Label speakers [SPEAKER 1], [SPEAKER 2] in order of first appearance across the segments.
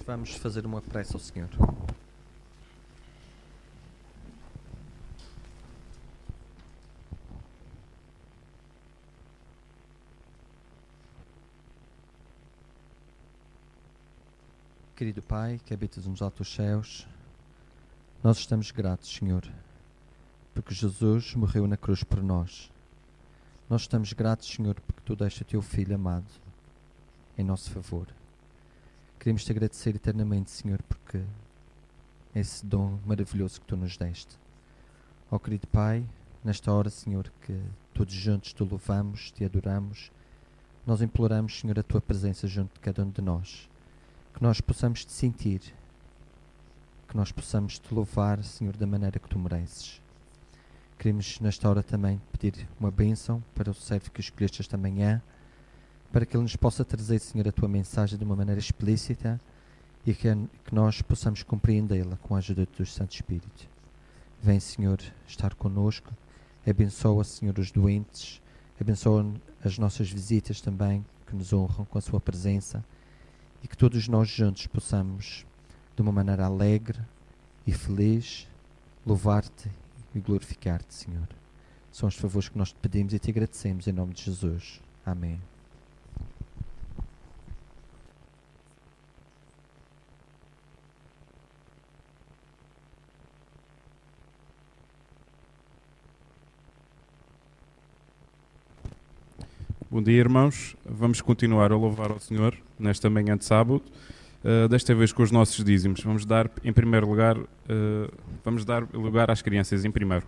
[SPEAKER 1] vamos fazer uma prece ao Senhor. Querido Pai, que habitas nos altos céus, nós estamos gratos, Senhor, porque Jesus morreu na cruz por nós. Nós estamos gratos, Senhor, porque Tu deste o Teu Filho amado em nosso favor. Queremos Te agradecer eternamente, Senhor, porque é esse dom maravilhoso que Tu nos deste. Ó querido Pai, nesta hora, Senhor, que todos juntos Te louvamos, Te adoramos, nós imploramos, Senhor, a Tua presença junto de cada um de nós. Que nós possamos Te sentir, que nós possamos Te louvar, Senhor, da maneira que Tu mereces. Queremos nesta hora também pedir uma bênção para o servo que escolheste esta manhã, para que ele nos possa trazer, Senhor, a Tua mensagem de uma maneira explícita e que nós possamos compreendê-la com a ajuda do Santo Espírito. Vem, Senhor, estar conosco, abençoa, Senhor, os doentes, abençoa as nossas visitas também, que nos honram com a Sua presença, e que todos nós juntos possamos, de uma maneira alegre e feliz, louvar-Te e glorificar-Te, Senhor. São os favores que nós Te pedimos e Te agradecemos em nome de Jesus. Amém.
[SPEAKER 2] Bom dia, irmãos. Vamos continuar a louvar ao Senhor nesta manhã de sábado, desta vez com os nossos dízimos. Vamos dar, em primeiro lugar, vamos dar lugar às crianças em primeiro.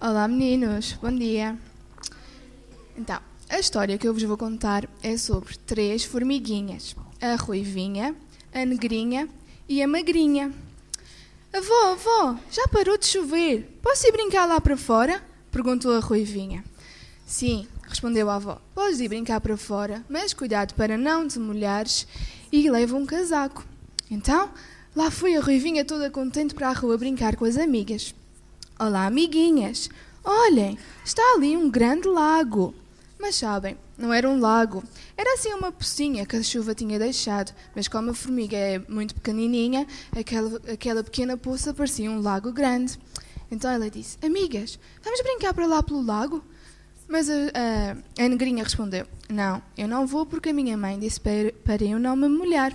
[SPEAKER 3] Olá meninos, bom dia. Então, a história que eu vos vou contar é sobre 3 formiguinhas. A ruivinha, a negrinha e a magrinha. Avó, já parou de chover? Posso ir brincar lá para fora? Perguntou a ruivinha. Sim, respondeu a avó. Podes ir brincar para fora, mas cuidado para não te molhares e leva um casaco. Então, lá foi a ruivinha toda contente para a rua brincar com as amigas. Olá, amiguinhas. Olhem, está ali um grande lago. Mas sabem, não era um lago. Era assim uma pocinha que a chuva tinha deixado. Mas como a formiga é muito pequenininha, aquela pequena poça parecia um lago grande. Então ela disse, amigas, vamos brincar para lá pelo lago? Mas a negrinha respondeu, não, eu não vou porque a minha mãe disse para eu não me molhar.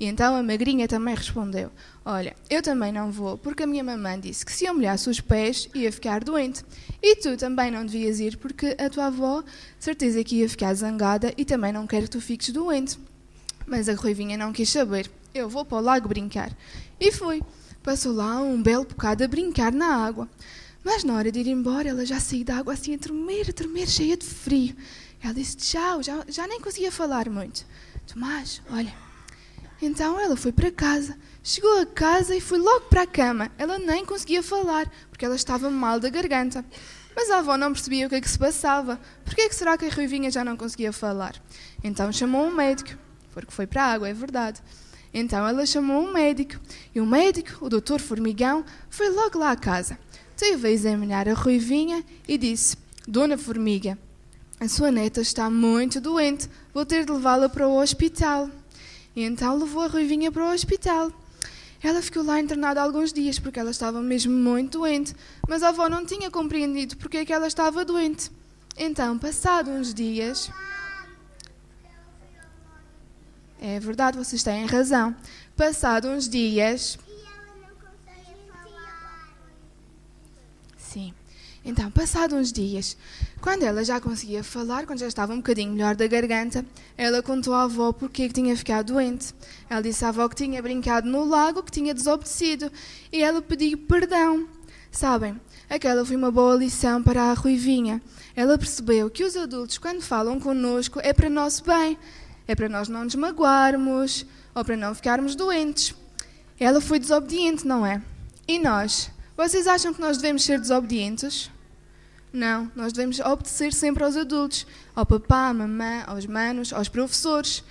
[SPEAKER 3] E então a magrinha também respondeu, olha, eu também não vou porque a minha mamãe disse que se eu molhasse os pés ia ficar doente. E tu também não devias ir porque a tua avó de certeza que ia ficar zangada e também não quer que tu fiques doente. Mas a ruivinha não quis saber, eu vou para o lago brincar. E fui, passou lá um belo bocado a brincar na água. Mas na hora de ir embora ela já saiu da água assim a tremer, cheia de frio. Ela disse tchau, já nem conseguia falar muito. Tomás, olha... Então ela foi para casa, chegou a casa e foi logo para a cama. Ela nem conseguia falar, porque ela estava mal da garganta. Mas a avó não percebia o que é que se passava. Por que será que a ruivinha já não conseguia falar? Então chamou um médico, porque foi para a água, é verdade. Então ela chamou um médico, e o médico, o doutor Formigão, foi logo lá à casa. Teve a examinar a ruivinha e disse, Dona Formiga, a sua neta está muito doente, vou ter de levá-la para o hospital. E então levou a ruivinha para o hospital. Ela ficou lá internada alguns dias porque ela estava mesmo muito doente, mas a avó não tinha compreendido porque é que ela estava doente. Então, passado uns dias... É verdade, vocês têm razão. Passado uns dias... Sim. Então, passado uns dias, quando ela já conseguia falar, quando já estava um bocadinho melhor da garganta, ela contou à avó porque que tinha ficado doente. Ela disse à avó que tinha brincado no lago, que tinha desobedecido, e ela pediu perdão. Sabem, aquela foi uma boa lição para a ruivinha. Ela percebeu que os adultos, quando falam connosco, é para nosso bem. É para nós não nos magoarmos, ou para não ficarmos doentes. Ela foi desobediente, não é? E nós? Vocês acham que nós devemos ser desobedientes? Não, nós devemos obedecer sempre aos adultos, ao papá, à mamã, aos manos, aos professores.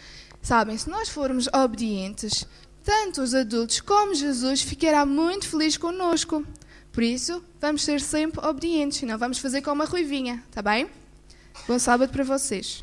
[SPEAKER 3] Sabem, se nós formos obedientes, tanto os adultos como Jesus ficará muito feliz connosco. Por isso, vamos ser sempre obedientes e não vamos fazer como a ruivinha, tá bem? Bom sábado para vocês.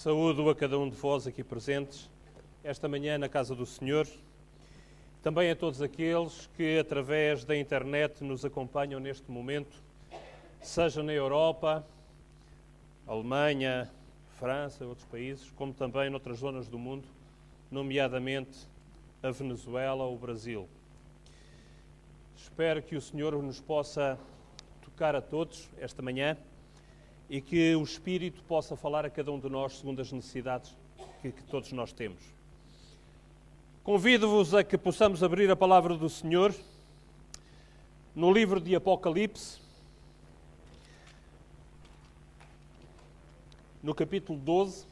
[SPEAKER 4] Saúdo a cada um de vós aqui presentes, esta manhã na casa do Senhor, também a todos aqueles que através da internet nos acompanham neste momento, seja na Europa, Alemanha, França, outros países, como também noutras zonas do mundo, nomeadamente a Venezuela ou o Brasil. Espero que o Senhor nos possa tocar a todos esta manhã e que o Espírito possa falar a cada um de nós segundo as necessidades que todos nós temos. Convido-vos a que possamos abrir a palavra do Senhor no livro de Apocalipse, no capítulo 12.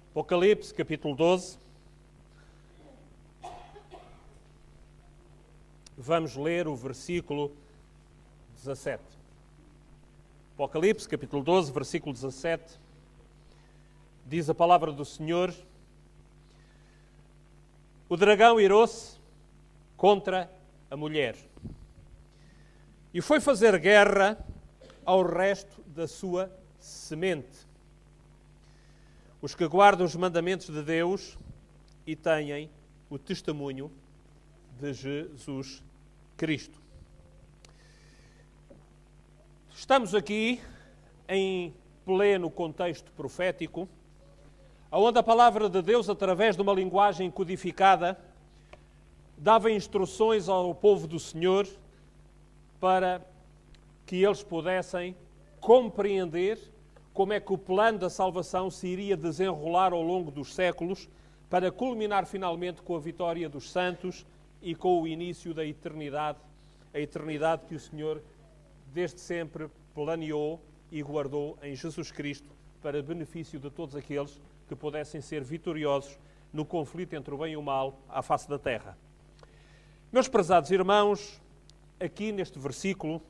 [SPEAKER 4] Apocalipse, capítulo 12. Vamos ler o versículo 17. Apocalipse, capítulo 12, versículo 17. Diz a palavra do Senhor: o dragão irou-se contra a mulher e foi fazer guerra ao resto da sua semente, os que guardam os mandamentos de Deus e têm o testemunho de Jesus Cristo. Estamos aqui em pleno contexto profético, onde a palavra de Deus, através de uma linguagem codificada, dava instruções ao povo do Senhor para que eles pudessem compreender como é que o plano da salvação se iria desenrolar ao longo dos séculos para culminar finalmente com a vitória dos santos e com o início da eternidade, a eternidade que o Senhor desde sempre planeou e guardou em Jesus Cristo para benefício de todos aqueles que pudessem ser vitoriosos no conflito entre o bem e o mal à face da terra. Meus prezados irmãos, aqui neste versículo,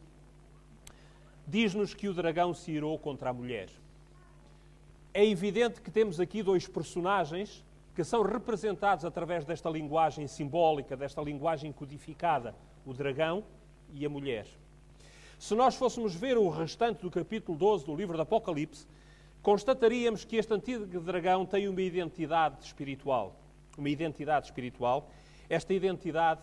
[SPEAKER 4] diz-nos que o dragão se irou contra a mulher. É evidente que temos aqui dois personagens que são representados através desta linguagem simbólica, desta linguagem codificada, o dragão e a mulher. Se nós fôssemos ver o restante do capítulo 12 do livro do Apocalipse, constataríamos que este antigo dragão tem uma identidade espiritual. Uma identidade espiritual. Esta identidade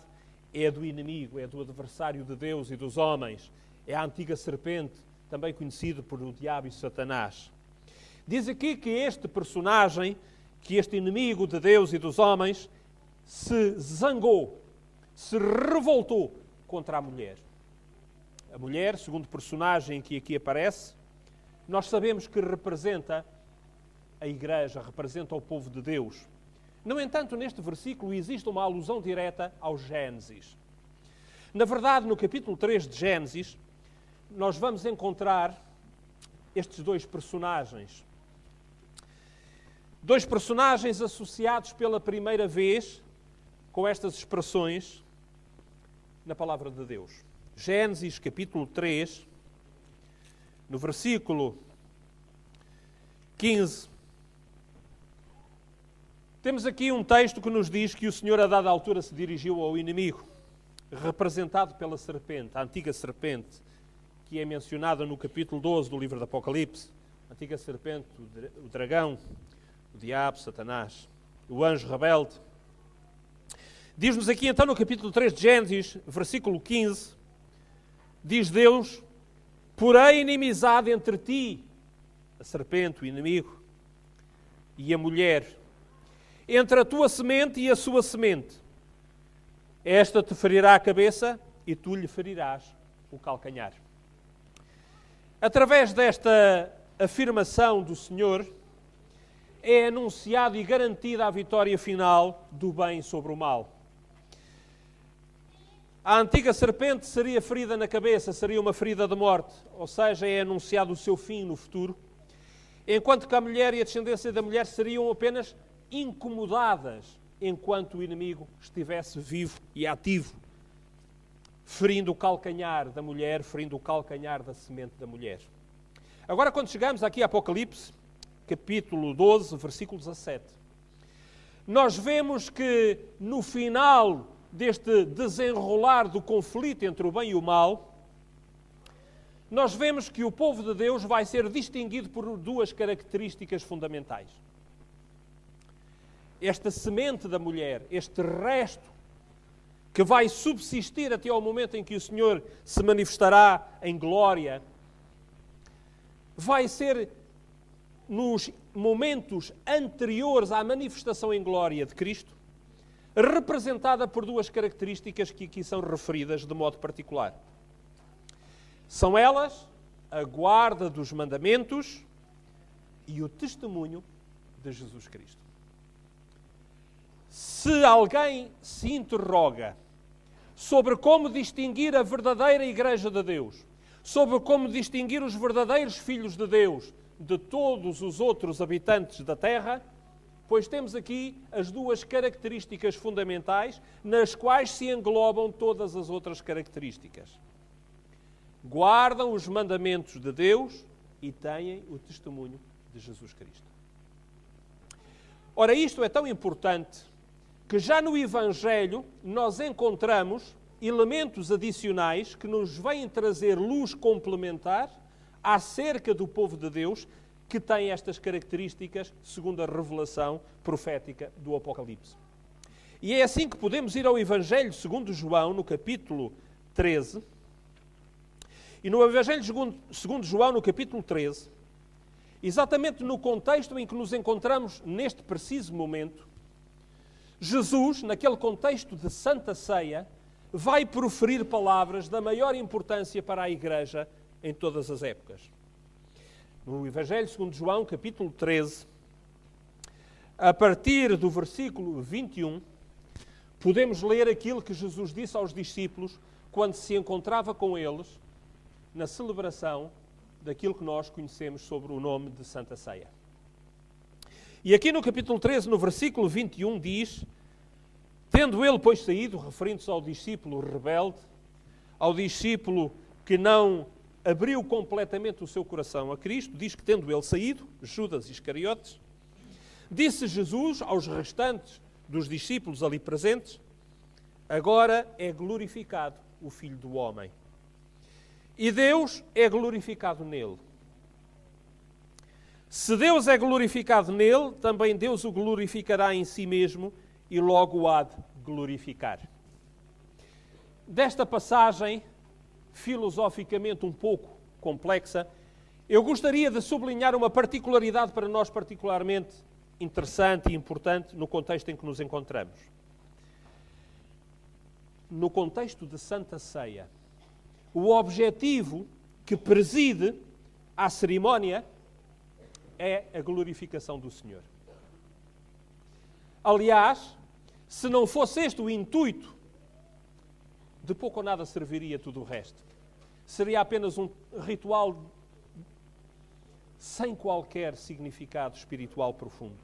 [SPEAKER 4] é a do inimigo, é do adversário de Deus e dos homens. É a antiga serpente, também conhecido por o diabo e Satanás. Diz aqui que este personagem, que este inimigo de Deus e dos homens, se zangou, se revoltou contra a mulher. A mulher, segundo personagem que aqui aparece, nós sabemos que representa a Igreja, representa o povo de Deus. No entanto, neste versículo existe uma alusão direta ao Gênesis. Na verdade, no capítulo 3 de Gênesis, nós vamos encontrar estes dois personagens. Dois personagens associados pela primeira vez com estas expressões na palavra de Deus. Gênesis, capítulo 3, no versículo 15, temos aqui um texto que nos diz que o Senhor a dada altura se dirigiu ao inimigo, representado pela serpente, a antiga serpente, que é mencionada no capítulo 12 do livro do Apocalipse. A antiga serpente, o dragão, o diabo, Satanás, o anjo rebelde. Diz-nos aqui então no capítulo 3 de Gênesis, versículo 15, diz Deus: porém inimizade entre ti, a serpente, o inimigo, e a mulher, entre a tua semente e a sua semente. Esta te ferirá a cabeça e tu lhe ferirás o calcanhar. Através desta afirmação do Senhor, é anunciado e garantida a vitória final do bem sobre o mal. A antiga serpente seria ferida na cabeça, seria uma ferida de morte, ou seja, é anunciado o seu fim no futuro, enquanto que a mulher e a descendência da mulher seriam apenas incomodadas enquanto o inimigo estivesse vivo e ativo, ferindo o calcanhar da mulher, ferindo o calcanhar da semente da mulher. Agora, quando chegamos aqui a Apocalipse, capítulo 12, versículo 17, nós vemos que no final deste desenrolar do conflito entre o bem e o mal, nós vemos que o povo de Deus vai ser distinguido por duas características fundamentais. Esta semente da mulher, este resto que vai subsistir até ao momento em que o Senhor se manifestará em glória, vai ser nos momentos anteriores à manifestação em glória de Cristo, representada por duas características que aqui são referidas de modo particular. São elas a guarda dos mandamentos e o testemunho de Jesus Cristo. Se alguém se interroga sobre como distinguir a verdadeira Igreja de Deus, sobre como distinguir os verdadeiros filhos de Deus de todos os outros habitantes da Terra, pois temos aqui as duas características fundamentais nas quais se englobam todas as outras características. Guardam os mandamentos de Deus e têm o testemunho de Jesus Cristo. Ora, isto é tão importante que já no Evangelho nós encontramos elementos adicionais que nos vêm trazer luz complementar acerca do povo de Deus que tem estas características segundo a revelação profética do Apocalipse. E é assim que podemos ir ao Evangelho segundo João, no capítulo 13. E no Evangelho segundo João, no capítulo 13, exatamente no contexto em que nos encontramos neste preciso momento, Jesus, naquele contexto de Santa Ceia, vai proferir palavras da maior importância para a Igreja em todas as épocas. No Evangelho segundo João, capítulo 13, a partir do versículo 21, podemos ler aquilo que Jesus disse aos discípulos quando se encontrava com eles na celebração daquilo que nós conhecemos sobre o nome de Santa Ceia. E aqui no capítulo 13, no versículo 21, diz: tendo ele, pois, saído, referindo-se ao discípulo rebelde, ao discípulo que não abriu completamente o seu coração a Cristo, diz que tendo ele saído, Judas Iscariotes, disse Jesus aos restantes dos discípulos ali presentes: agora é glorificado o Filho do Homem, e Deus é glorificado nele. Se Deus é glorificado nele, também Deus o glorificará em si mesmo e logo o há de glorificar. Desta passagem, filosoficamente um pouco complexa, eu gostaria de sublinhar uma particularidade para nós particularmente interessante e importante no contexto em que nos encontramos. No contexto de Santa Ceia, o objetivo que preside à cerimónia é a glorificação do Senhor. Aliás, se não fosse este o intuito, de pouco ou nada serviria tudo o resto. Seria apenas um ritual sem qualquer significado espiritual profundo.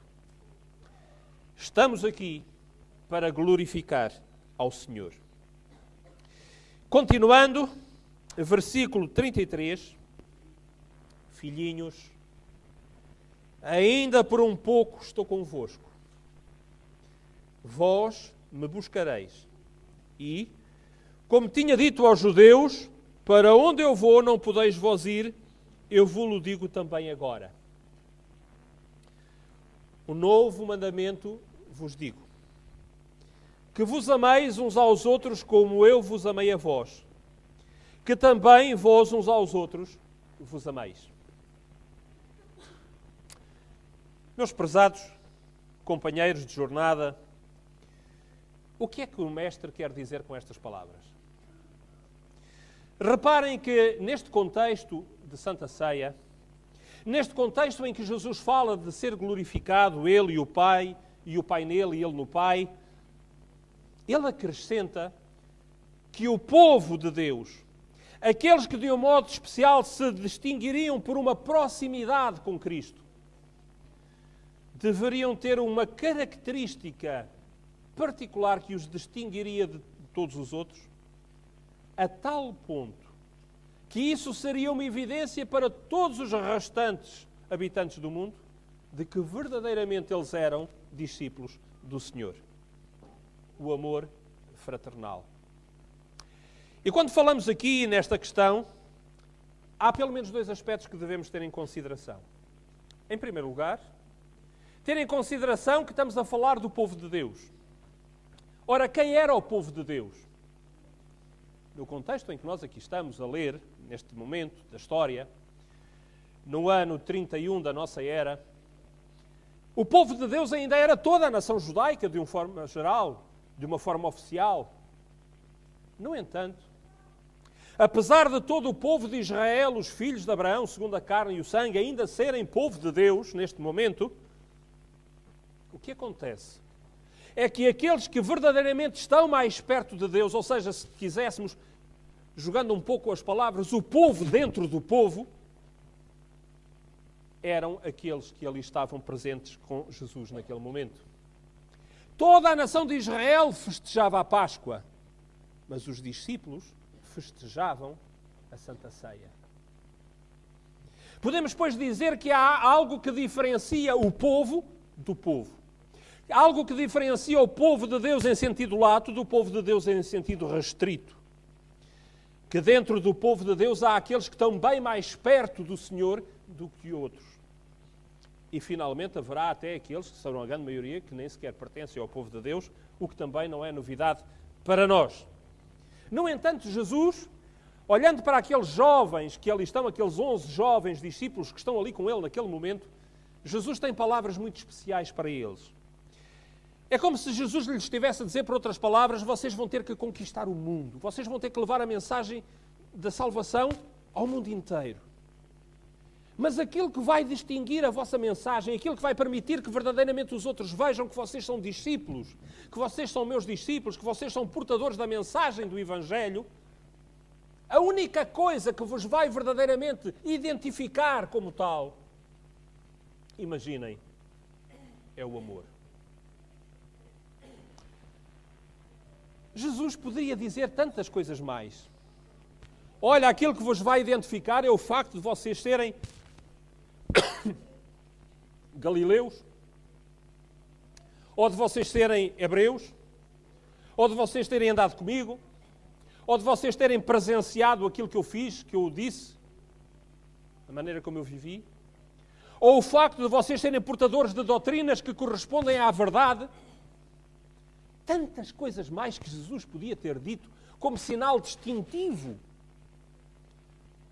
[SPEAKER 4] Estamos aqui para glorificar ao Senhor. Continuando, versículo 33, filhinhos, ainda por um pouco estou convosco. Vós me buscareis. E, como tinha dito aos judeus, para onde eu vou não podeis vós ir, eu vos-lo digo também agora. O novo mandamento vos digo: que vos ameis uns aos outros como eu vos amei a vós, que também vós uns aos outros vos ameis. Meus prezados companheiros de jornada, o que é que o Mestre quer dizer com estas palavras? Reparem que neste contexto de Santa Ceia, neste contexto em que Jesus fala de ser glorificado, Ele e o Pai nele e Ele no Pai, Ele acrescenta que o povo de Deus, aqueles que de um modo especial se distinguiriam por uma proximidade com Cristo, deveriam ter uma característica particular que os distinguiria de todos os outros, a tal ponto que isso seria uma evidência para todos os restantes habitantes do mundo de que verdadeiramente eles eram discípulos do Senhor. O amor fraternal. E quando falamos aqui nesta questão, há pelo menos dois aspectos que devemos ter em consideração. Em primeiro lugar, ter em consideração que estamos a falar do povo de Deus. Ora, quem era o povo de Deus? No contexto em que nós aqui estamos a ler, neste momento da história, no ano 31 da nossa era, o povo de Deus ainda era toda a nação judaica, de uma forma geral, de uma forma oficial. No entanto, apesar de todo o povo de Israel, os filhos de Abraão, segundo a carne e o sangue, ainda serem povo de Deus, neste momento, o que acontece é que aqueles que verdadeiramente estão mais perto de Deus, ou seja, se quiséssemos, jogando um pouco as palavras, o povo dentro do povo, eram aqueles que ali estavam presentes com Jesus naquele momento. Toda a nação de Israel festejava a Páscoa, mas os discípulos festejavam a Santa Ceia. Podemos, pois, dizer que há algo que diferencia o povo do povo. Algo que diferencia o povo de Deus em sentido lato do povo de Deus em sentido restrito. Que dentro do povo de Deus há aqueles que estão bem mais perto do Senhor do que outros. E finalmente haverá até aqueles, que serão a grande maioria, que nem sequer pertencem ao povo de Deus, o que também não é novidade para nós. No entanto, Jesus, olhando para aqueles jovens que ali estão, aqueles 11 jovens discípulos que estão ali com ele naquele momento, Jesus tem palavras muito especiais para eles. É como se Jesus lhes estivesse a dizer, por outras palavras, vocês vão ter que conquistar o mundo. Vocês vão ter que levar a mensagem da salvação ao mundo inteiro. Mas aquilo que vai distinguir a vossa mensagem, aquilo que vai permitir que verdadeiramente os outros vejam que vocês são discípulos, que vocês são meus discípulos, que vocês são portadores da mensagem do Evangelho, a única coisa que vos vai verdadeiramente identificar como tal, imaginem, é o amor. Jesus poderia dizer tantas coisas mais. Olha, aquilo que vos vai identificar é o facto de vocês serem galileus, ou de vocês serem hebreus, ou de vocês terem andado comigo, ou de vocês terem presenciado aquilo que eu fiz, que eu disse, a maneira como eu vivi, ou o facto de vocês serem portadores de doutrinas que correspondem à verdade. Tantas coisas mais que Jesus podia ter dito como sinal distintivo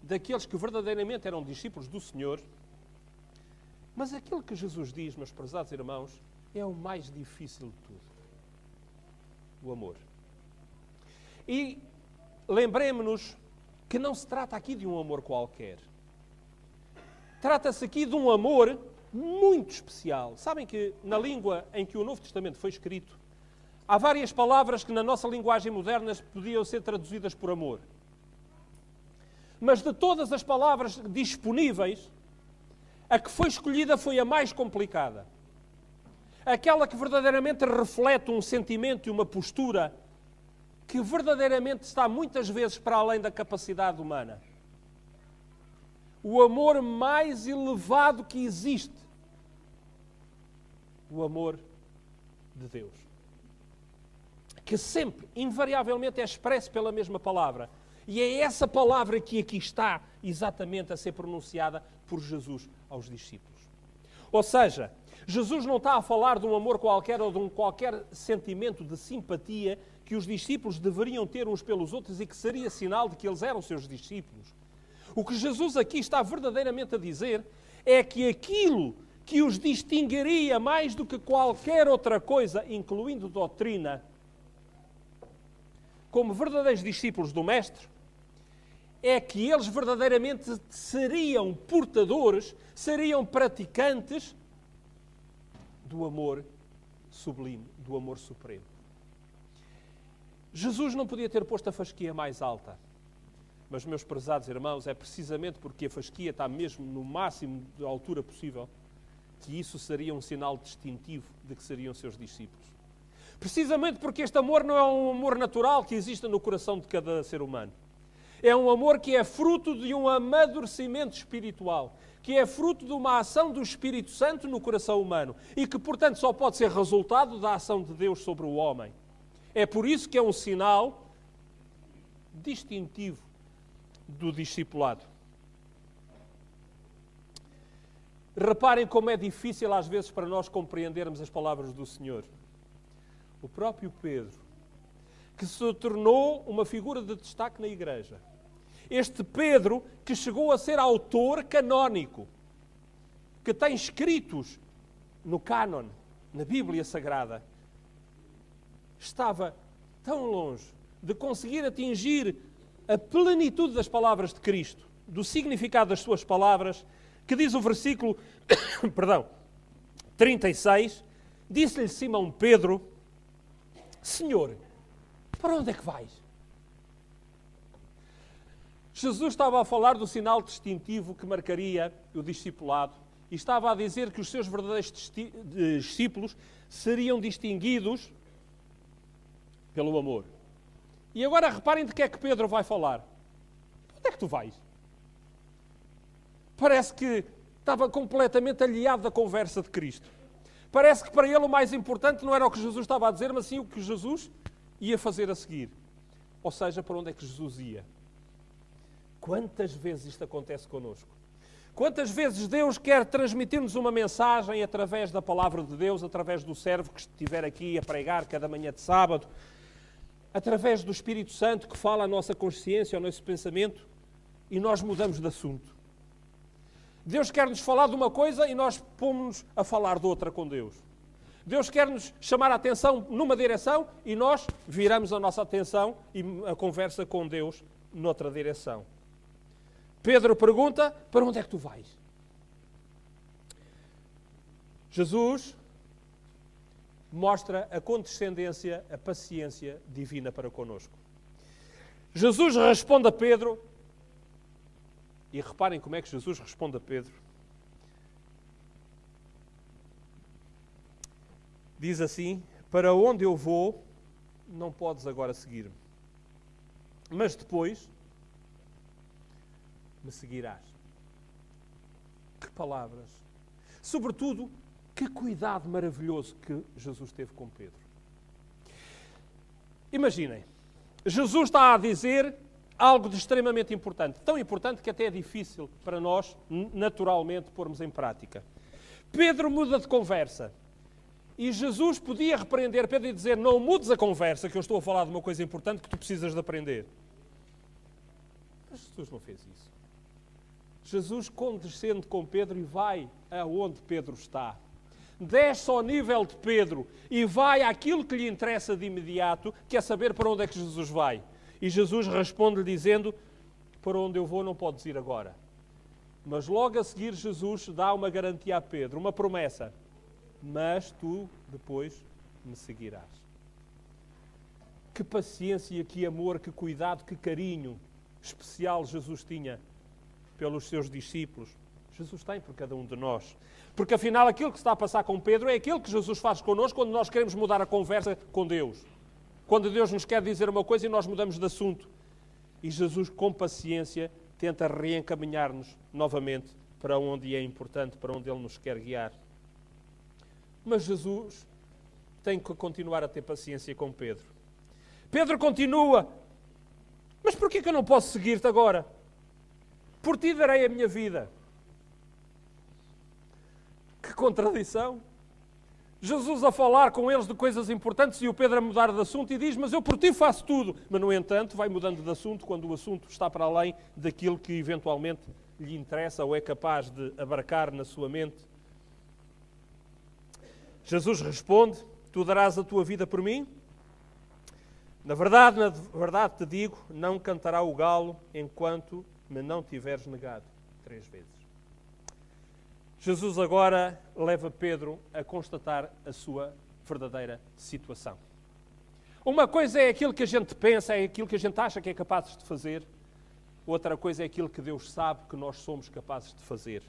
[SPEAKER 4] daqueles que verdadeiramente eram discípulos do Senhor. Mas aquilo que Jesus diz, meus prezados irmãos, é o mais difícil de tudo. O amor. E lembremos-nos que não se trata aqui de um amor qualquer. Trata-se aqui de um amor muito especial. Sabem que na língua em que o Novo Testamento foi escrito, há várias palavras que na nossa linguagem moderna podiam ser traduzidas por amor. Mas de todas as palavras disponíveis, a que foi escolhida foi a mais complicada. Aquela que verdadeiramente reflete um sentimento e uma postura que verdadeiramente está muitas vezes para além da capacidade humana. O amor mais elevado que existe. O amor de Deus. Que sempre, invariavelmente, é expresso pela mesma palavra. E é essa palavra que aqui está exatamente a ser pronunciada por Jesus aos discípulos. Ou seja, Jesus não está a falar de um amor qualquer ou de um qualquer sentimento de simpatia que os discípulos deveriam ter uns pelos outros e que seria sinal de que eles eram seus discípulos. O que Jesus aqui está verdadeiramente a dizer é que aquilo que os distinguiria mais do que qualquer outra coisa, incluindo doutrina, como verdadeiros discípulos do Mestre, é que eles verdadeiramente seriam portadores, seriam praticantes do amor sublime, do amor supremo. Jesus não podia ter posto a fasquia mais alta, mas, meus prezados irmãos, é precisamente porque a fasquia está mesmo no máximo de altura possível que isso seria um sinal distintivo de que seriam seus discípulos. Precisamente porque este amor não é um amor natural que existe no coração de cada ser humano. É um amor que é fruto de um amadurecimento espiritual, que é fruto de uma ação do Espírito Santo no coração humano e que, portanto, só pode ser resultado da ação de Deus sobre o homem. É por isso que é um sinal distintivo do discipulado. Reparem como é difícil às vezes para nós compreendermos as palavras do Senhor. O próprio Pedro, que se tornou uma figura de destaque na igreja. Este Pedro que chegou a ser autor canónico, que tem escritos no cânon, na Bíblia Sagrada, estava tão longe de conseguir atingir a plenitude das palavras de Cristo, do significado das suas palavras, que diz o versículo 36, disse-lhe Simão Pedro: Senhor, para onde é que vais? Jesus estava a falar do sinal distintivo que marcaria o discipulado e estava a dizer que os seus verdadeiros discípulos seriam distinguidos pelo amor. E agora reparem de que é que Pedro vai falar. Onde é que tu vais? Parece que estava completamente aliado da conversa de Cristo. Parece que para ele o mais importante não era o que Jesus estava a dizer, mas sim o que Jesus ia fazer a seguir. Ou seja, para onde é que Jesus ia. Quantas vezes isto acontece connosco? Quantas vezes Deus quer transmitir-nos uma mensagem através da palavra de Deus, através do servo que estiver aqui a pregar cada manhã de sábado, através do Espírito Santo que fala à nossa consciência, ao nosso pensamento, e nós mudamos de assunto. Deus quer nos falar de uma coisa e nós pomos-nos a falar de outra com Deus. Deus quer nos chamar a atenção numa direção e nós viramos a nossa atenção e a conversa com Deus noutra direção. Pedro pergunta: para onde é que tu vais? Jesus mostra a condescendência, a paciência divina para connosco. Jesus responde a Pedro, e reparem como é que Jesus responde a Pedro. Diz assim: para onde eu vou, não podes agora seguir-me, mas depois me seguirás. Que palavras! Sobretudo, que cuidado maravilhoso que Jesus teve com Pedro. Imaginem, Jesus está a dizer algo de extremamente importante. Tão importante que até é difícil para nós, naturalmente, pormos em prática. Pedro muda de conversa. E Jesus podia repreender Pedro e dizer: não mudes a conversa, que eu estou a falar de uma coisa importante que tu precisas de aprender. Mas Jesus não fez isso. Jesus condescende com Pedro e vai aonde Pedro está. Desce ao nível de Pedro e vai àquilo que lhe interessa de imediato, que é saber para onde é que Jesus vai. E Jesus responde-lhe dizendo: para onde eu vou não podes ir agora. Mas logo a seguir Jesus dá uma garantia a Pedro, uma promessa: mas tu depois me seguirás. Que paciência, que amor, que cuidado, que carinho especial Jesus tinha pelos seus discípulos. Jesus tem por cada um de nós. Porque afinal aquilo que está a passar com Pedro é aquilo que Jesus faz connosco quando nós queremos mudar a conversa com Deus. Quando Deus nos quer dizer uma coisa e nós mudamos de assunto. E Jesus, com paciência, tenta reencaminhar-nos novamente para onde é importante, para onde Ele nos quer guiar. Mas Jesus tem que continuar a ter paciência com Pedro. Pedro continua: mas porquê que eu não posso seguir-te agora? Por ti darei a minha vida. Que contradição! Jesus a falar com eles de coisas importantes e o Pedro a mudar de assunto e diz: mas eu por ti faço tudo. Mas, no entanto, vai mudando de assunto quando o assunto está para além daquilo que eventualmente lhe interessa ou é capaz de abarcar na sua mente. Jesus responde: tu darás a tua vida por mim? Na verdade te digo, não cantará o galo enquanto me não tiveres negado 3 vezes. Jesus agora leva Pedro a constatar a sua verdadeira situação. Uma coisa é aquilo que a gente pensa, é aquilo que a gente acha que é capaz de fazer. Outra coisa é aquilo que Deus sabe que nós somos capazes de fazer.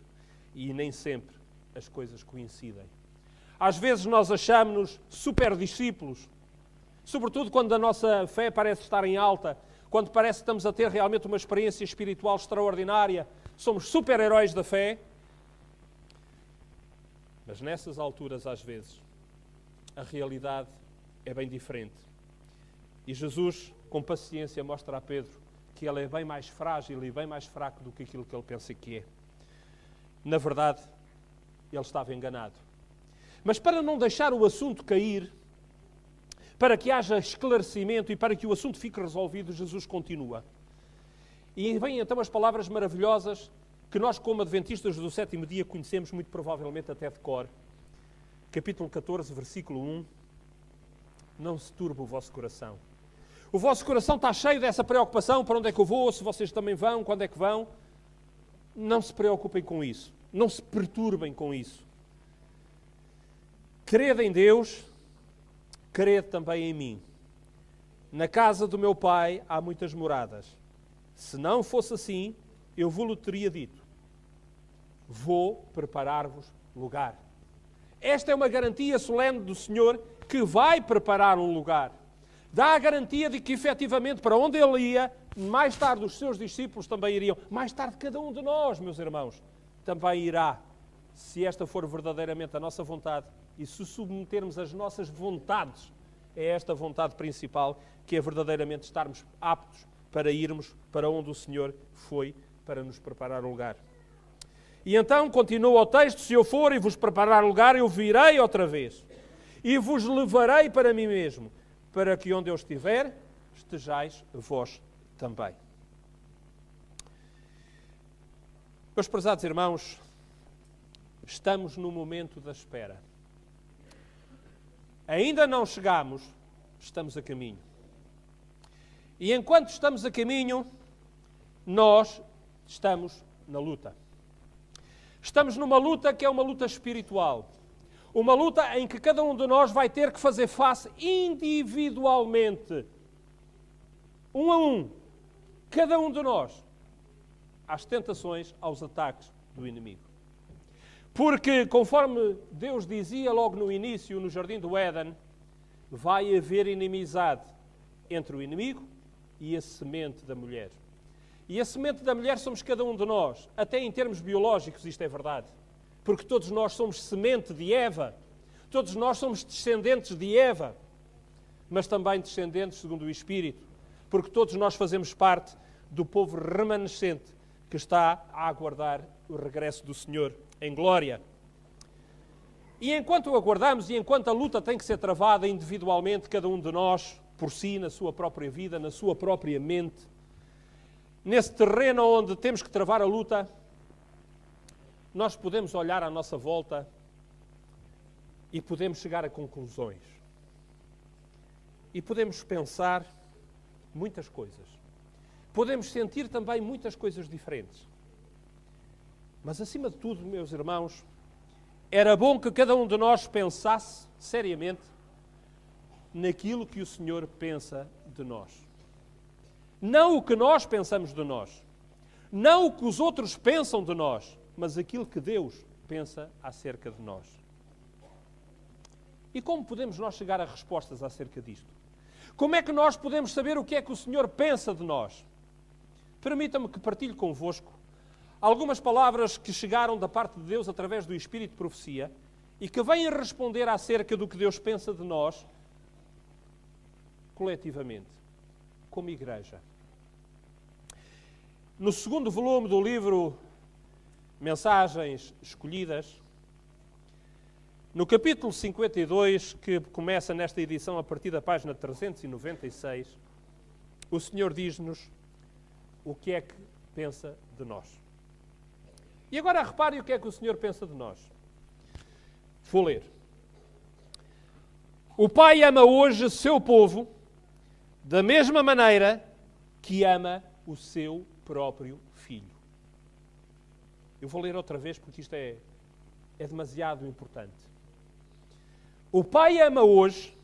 [SPEAKER 4] E nem sempre as coisas coincidem. Às vezes nós achamos-nos super discípulos, sobretudo quando a nossa fé parece estar em alta, quando parece que estamos a ter realmente uma experiência espiritual extraordinária. Somos super-heróis da fé. Mas nessas alturas, às vezes, a realidade é bem diferente. E Jesus, com paciência, mostra a Pedro que ele é bem mais frágil e bem mais fraco do que aquilo que ele pensa que é. Na verdade, ele estava enganado. Mas para não deixar o assunto cair, para que haja esclarecimento e para que o assunto fique resolvido, Jesus continua. E vêm então as palavras maravilhosas que nós, como adventistas do sétimo dia, conhecemos muito provavelmente até de cor. Capítulo 14, versículo 1. Não se turbe o vosso coração. O vosso coração está cheio dessa preocupação, para onde é que eu vou, se vocês também vão, quando é que vão. Não se preocupem com isso. Não se perturbem com isso. Crede em Deus, crede também em mim. Na casa do meu Pai há muitas moradas. Se não fosse assim, eu vos teria dito. Vou preparar-vos lugar. Esta é uma garantia solene do Senhor que vai preparar um lugar. Dá a garantia de que, efetivamente, para onde Ele ia, mais tarde os seus discípulos também iriam. Mais tarde cada um de nós, meus irmãos, também irá. Se esta for verdadeiramente a nossa vontade e se submetermos as nossas vontades a esta vontade principal, que é verdadeiramente estarmos aptos para irmos para onde o Senhor foi para nos preparar lugar. E então, continua o texto, se eu for e vos preparar lugar, eu virei outra vez e vos levarei para mim mesmo, para que onde eu estiver, estejais vós também. Meus prezados irmãos, estamos no momento da espera. Ainda não chegamos, estamos a caminho. E enquanto estamos a caminho, nós estamos na luta. Estamos numa luta que é uma luta espiritual. Uma luta em que cada um de nós vai ter que fazer face individualmente, um a um, cada um de nós, às tentações, aos ataques do inimigo. Porque, conforme Deus dizia logo no início, no Jardim do Éden, vai haver inimizade entre o inimigo e a semente da mulher. E a semente da mulher somos cada um de nós. Até em termos biológicos isto é verdade. Porque todos nós somos semente de Eva. Todos nós somos descendentes de Eva. Mas também descendentes segundo o Espírito. Porque todos nós fazemos parte do povo remanescente que está a aguardar o regresso do Senhor em glória. E enquanto o aguardamos e enquanto a luta tem que ser travada individualmente, cada um de nós, por si, na sua própria vida, na sua própria mente, nesse terreno onde temos que travar a luta, nós podemos olhar à nossa volta e podemos chegar a conclusões. E podemos pensar muitas coisas. Podemos sentir também muitas coisas diferentes. Mas, acima de tudo, meus irmãos, era bom que cada um de nós pensasse seriamente naquilo que o Senhor pensa de nós. Não o que nós pensamos de nós. Não o que os outros pensam de nós, mas aquilo que Deus pensa acerca de nós. E como podemos nós chegar a respostas acerca disto? Como é que nós podemos saber o que é que o Senhor pensa de nós? Permita-me que partilhe convosco algumas palavras que chegaram da parte de Deus através do Espírito de Profecia e que vêm responder acerca do que Deus pensa de nós coletivamente, como igreja. No segundo volume do livro Mensagens Escolhidas, no capítulo 52, que começa nesta edição a partir da página 396, o Senhor diz-nos o que é que pensa de nós. E agora reparem o que é que o Senhor pensa de nós. Vou ler. O Pai ama hoje o seu povo da mesma maneira que ama o seu próprio Filho. Eu vou ler outra vez porque isto é demasiado importante. O Pai ama hoje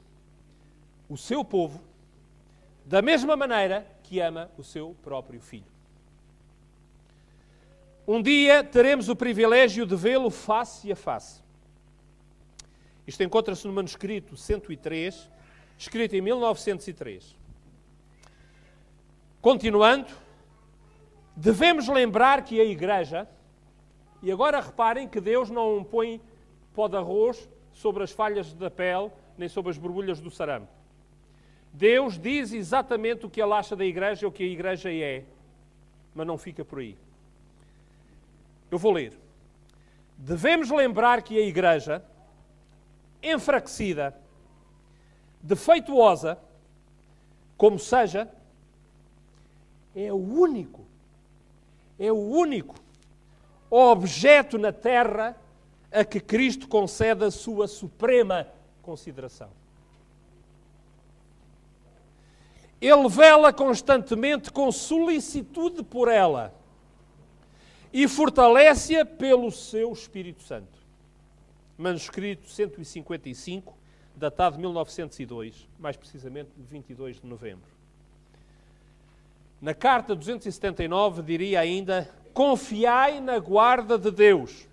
[SPEAKER 4] o seu povo da mesma maneira que ama o seu próprio Filho. Um dia teremos o privilégio de vê-lo face a face. Isto encontra-se no manuscrito 103, escrito em 1903. Continuando, devemos lembrar que a Igreja, e agora reparem que Deus não põe pó de arroz sobre as falhas da pele, nem sobre as borbulhas do sarampo. Deus diz exatamente o que Ele acha da Igreja, o que a Igreja é, mas não fica por aí. Eu vou ler. devemos lembrar que a Igreja, enfraquecida, defeituosa, como seja, é o único objeto na Terra a que Cristo concede a sua suprema consideração. Ele vela constantemente com solicitude por ela e fortalece-a pelo seu Espírito Santo. Manuscrito 155, datado de 1902, mais precisamente de 22 de novembro. Na carta 279 diria ainda: confiai na guarda de Deus.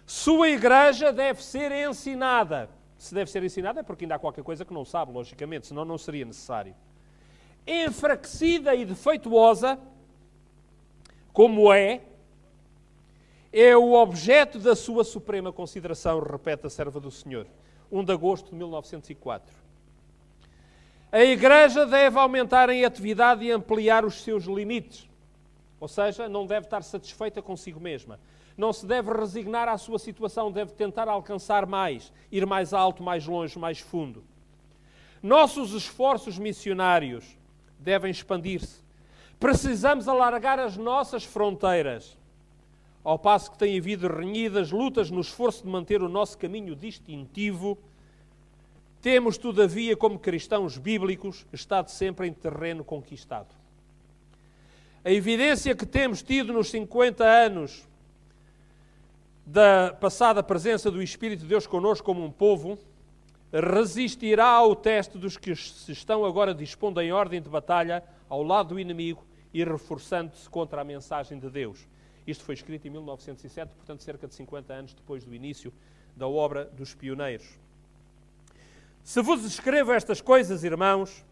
[SPEAKER 4] Sua Igreja deve ser ensinada. Se deve ser ensinada é porque ainda há qualquer coisa que não sabe, logicamente, senão não seria necessário. Enfraquecida e defeituosa, como é o objeto da sua suprema consideração, repete a serva do Senhor. 1 de agosto de 1904. A Igreja deve aumentar em atividade e ampliar os seus limites. Ou seja, não deve estar satisfeita consigo mesma. Não se deve resignar à sua situação, deve tentar alcançar mais, ir mais alto, mais longe, mais fundo. Nossos esforços missionários devem expandir-se. Precisamos alargar as nossas fronteiras. Ao passo que tem havido renhidas lutas no esforço de manter o nosso caminho distintivo, temos, todavia, como cristãos bíblicos, estado sempre em terreno conquistado. A evidência que temos tido nos 50 anos da passada presença do Espírito de Deus connosco como um povo, resistirá ao teste dos que se estão agora dispondo em ordem de batalha ao lado do inimigo e reforçando-se contra a mensagem de Deus. Isto foi escrito em 1907, portanto cerca de 50 anos depois do início da obra dos pioneiros. Se vos escrevo estas coisas, irmãos,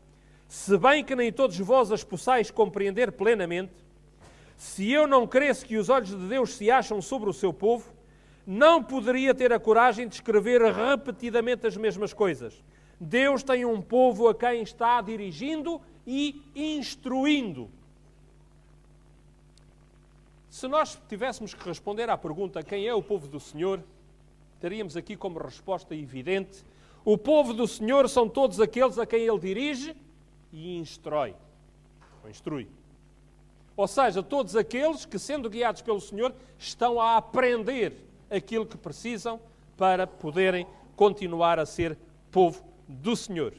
[SPEAKER 4] se bem que nem todos vós as possais compreender plenamente, se eu não cresce que os olhos de Deus se acham sobre o seu povo, não poderia ter a coragem de escrever repetidamente as mesmas coisas. Deus tem um povo a quem está dirigindo e instruindo. Se nós tivéssemos que responder à pergunta quem é o povo do Senhor, teríamos aqui como resposta evidente: o povo do Senhor são todos aqueles a quem Ele dirige e instrui. Ou seja, todos aqueles que, sendo guiados pelo Senhor, estão a aprender aquilo que precisam para poderem continuar a ser povo do Senhor.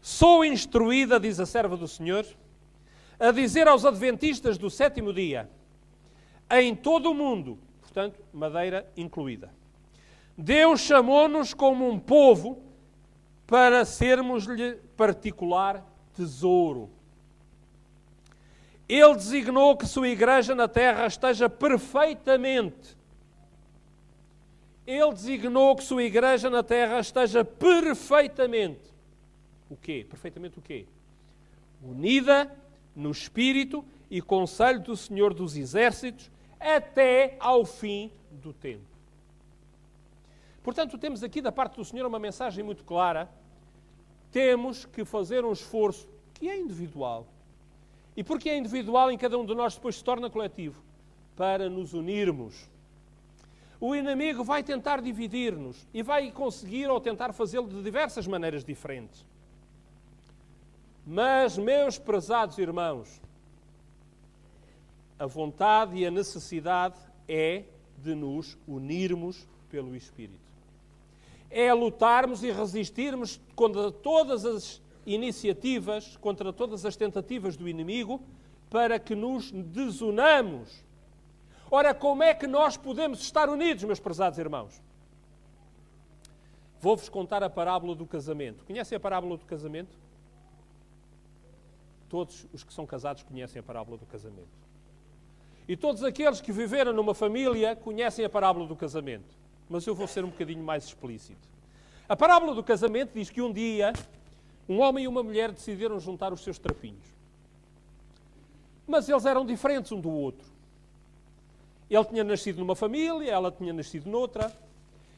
[SPEAKER 4] Sou instruída, diz a serva do Senhor, a dizer aos adventistas do sétimo dia, em todo o mundo, portanto, Madeira incluída, Deus chamou-nos como um povo para sermos-lhe particular tesouro. Ele designou que sua Igreja na terra esteja perfeitamente. Ele designou que sua Igreja na terra esteja perfeitamente. O quê? Perfeitamente o quê? Unida no Espírito e conselho do Senhor dos Exércitos até ao fim do tempo. Portanto, temos aqui da parte do Senhor uma mensagem muito clara. Temos que fazer um esforço que é individual. E porque é individual, em cada um de nós depois se torna coletivo, para nos unirmos. O inimigo vai tentar dividir-nos e vai conseguir ou tentar fazê-lo de diversas maneiras diferentes. Mas, meus prezados irmãos, a vontade e a necessidade é de nos unirmos pelo Espírito. É lutarmos e resistirmos contra todas as iniciativas, contra todas as tentativas do inimigo, para que nos desunamos. Ora, como é que nós podemos estar unidos, meus prezados irmãos? Vou-vos contar a parábola do casamento. Conhecem a parábola do casamento? Todos os que são casados conhecem a parábola do casamento. E todos aqueles que viveram numa família conhecem a parábola do casamento. Mas eu vou ser um bocadinho mais explícito. A parábola do casamento diz que um dia um homem e uma mulher decidiram juntar os seus trapinhos. Mas eles eram diferentes um do outro. Ele tinha nascido numa família, ela tinha nascido noutra.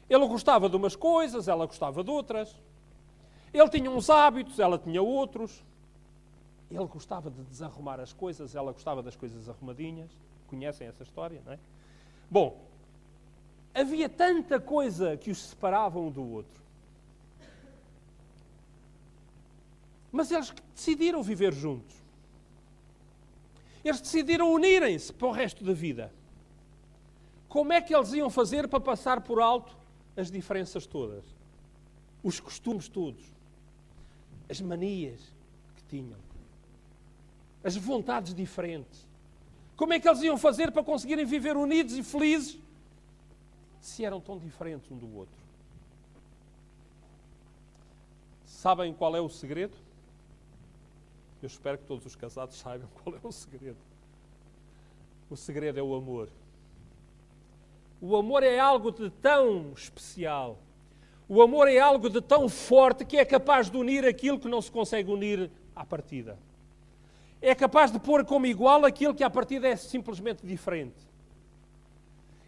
[SPEAKER 4] Ele gostava de umas coisas, ela gostava de outras. Ele tinha uns hábitos, ela tinha outros. Ele gostava de desarrumar as coisas, ela gostava das coisas arrumadinhas. Conhecem essa história, não é? Bom, havia tanta coisa que os separava um do outro. Mas eles decidiram viver juntos. Eles decidiram unirem-se para o resto da vida. Como é que eles iam fazer para passar por alto as diferenças todas? Os costumes todos. As manias que tinham. As vontades diferentes. Como é que eles iam fazer para conseguirem viver unidos e felizes se eram tão diferentes um do outro? Sabem qual é o segredo? Eu espero que todos os casados saibam qual é o segredo. O segredo é o amor. O amor é algo de tão especial. O amor é algo de tão forte que é capaz de unir aquilo que não se consegue unir à partida. É capaz de pôr como igual aquilo que à partida é simplesmente diferente.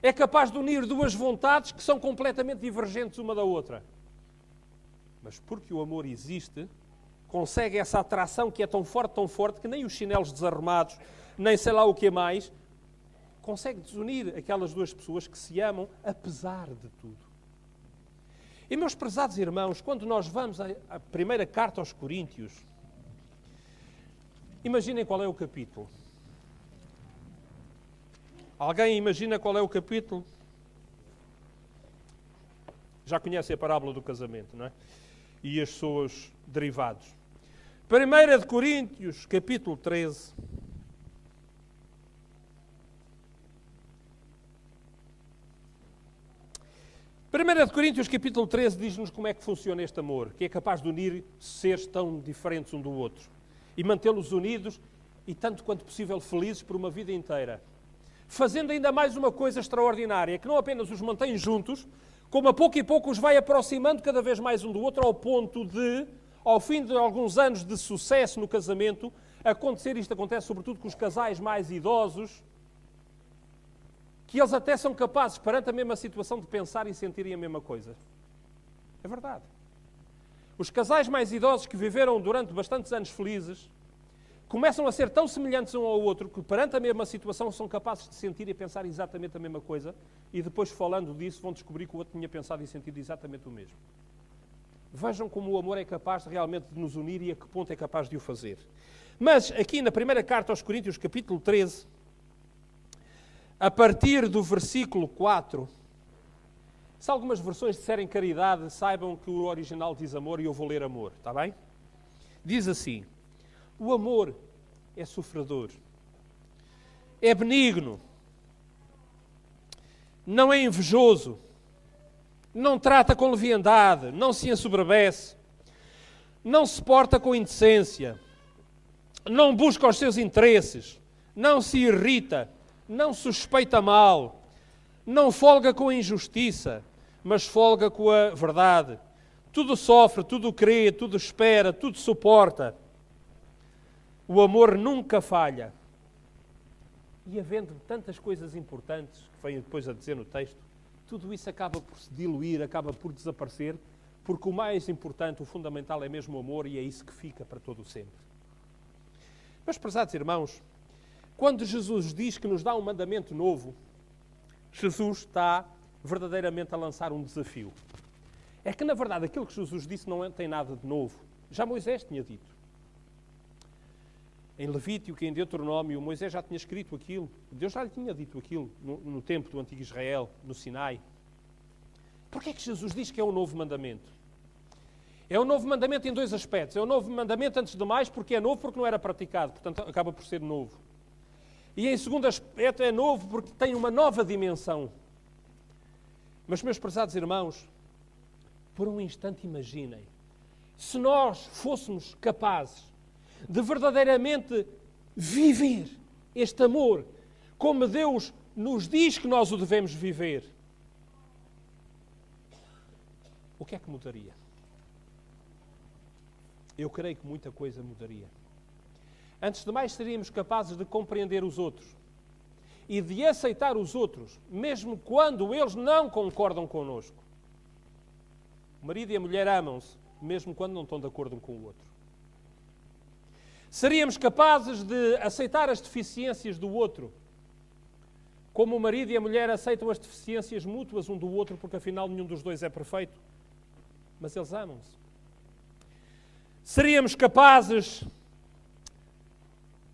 [SPEAKER 4] É capaz de unir duas vontades que são completamente divergentes uma da outra. Mas porque o amor existe, consegue essa atração que é tão forte, que nem os chinelos desarrumados, nem sei lá o que mais, consegue desunir aquelas duas pessoas que se amam, apesar de tudo. E, meus prezados irmãos, quando nós vamos à primeira carta aos Coríntios, imaginem qual é o capítulo. Alguém imagina qual é o capítulo? Já conhecem a parábola do casamento, não é? E as seus derivados. 1 de Coríntios, capítulo 13. Primeira de Coríntios, capítulo 13, diz-nos como é que funciona este amor, que é capaz de unir seres tão diferentes um do outro e mantê-los unidos e, tanto quanto possível, felizes por uma vida inteira. Fazendo ainda mais uma coisa extraordinária, que não apenas os mantém juntos, como a pouco e pouco os vai aproximando cada vez mais um do outro, ao ponto de, ao fim de alguns anos de sucesso no casamento, isto acontece sobretudo com os casais mais idosos, que eles até são capazes, perante a mesma situação, de pensar e sentirem a mesma coisa. É verdade. Os casais mais idosos que viveram durante bastantes anos felizes, começam a ser tão semelhantes um ao outro que, perante a mesma situação, são capazes de sentir e pensar exatamente a mesma coisa e depois, falando disso, vão descobrir que o outro tinha pensado e sentido exatamente o mesmo. Vejam como o amor é capaz realmente de nos unir e a que ponto é capaz de o fazer. Mas, aqui na primeira carta aos Coríntios, capítulo 13, a partir do versículo 4, se algumas versões disserem caridade, saibam que o original diz amor e eu vou ler amor, está bem? Diz assim: o amor é sofredor, é benigno, não é invejoso, não trata com leviandade, não se ensoberbece, não se porta com indecência, não busca os seus interesses, não se irrita, não suspeita mal, não folga com a injustiça, mas folga com a verdade. Tudo sofre, tudo crê, tudo espera, tudo suporta. O amor nunca falha. E havendo tantas coisas importantes, que vem depois a dizer no texto, tudo isso acaba por se diluir, acaba por desaparecer, porque o mais importante, o fundamental é mesmo o amor e é isso que fica para todo o sempre. Meus prezados irmãos, quando Jesus diz que nos dá um mandamento novo, Jesus está verdadeiramente a lançar um desafio. É que, na verdade, aquilo que Jesus disse não tem nada de novo. Já Moisés tinha dito. Em Levítico e em Deuteronômio, Moisés já tinha escrito aquilo. Deus já lhe tinha dito aquilo no tempo do antigo Israel, no Sinai. Porquê é que Jesus diz que é um novo mandamento? É um novo mandamento em dois aspectos. É um novo mandamento, antes de mais, porque é novo porque não era praticado. Portanto, acaba por ser novo. E em segundo aspecto é novo porque tem uma nova dimensão. Mas, meus prezados irmãos, por um instante imaginem, se nós fôssemos capazes de verdadeiramente viver este amor como Deus nos diz que nós o devemos viver, o que é que mudaria? Eu creio que muita coisa mudaria. Antes de mais, seríamos capazes de compreender os outros e de aceitar os outros, mesmo quando eles não concordam connosco. O marido e a mulher amam-se, mesmo quando não estão de acordo um com o outro. Seríamos capazes de aceitar as deficiências do outro, Como o marido e a mulher aceitam as deficiências mútuas um do outro, porque afinal nenhum dos dois é perfeito. Mas eles amam-se. Seríamos capazes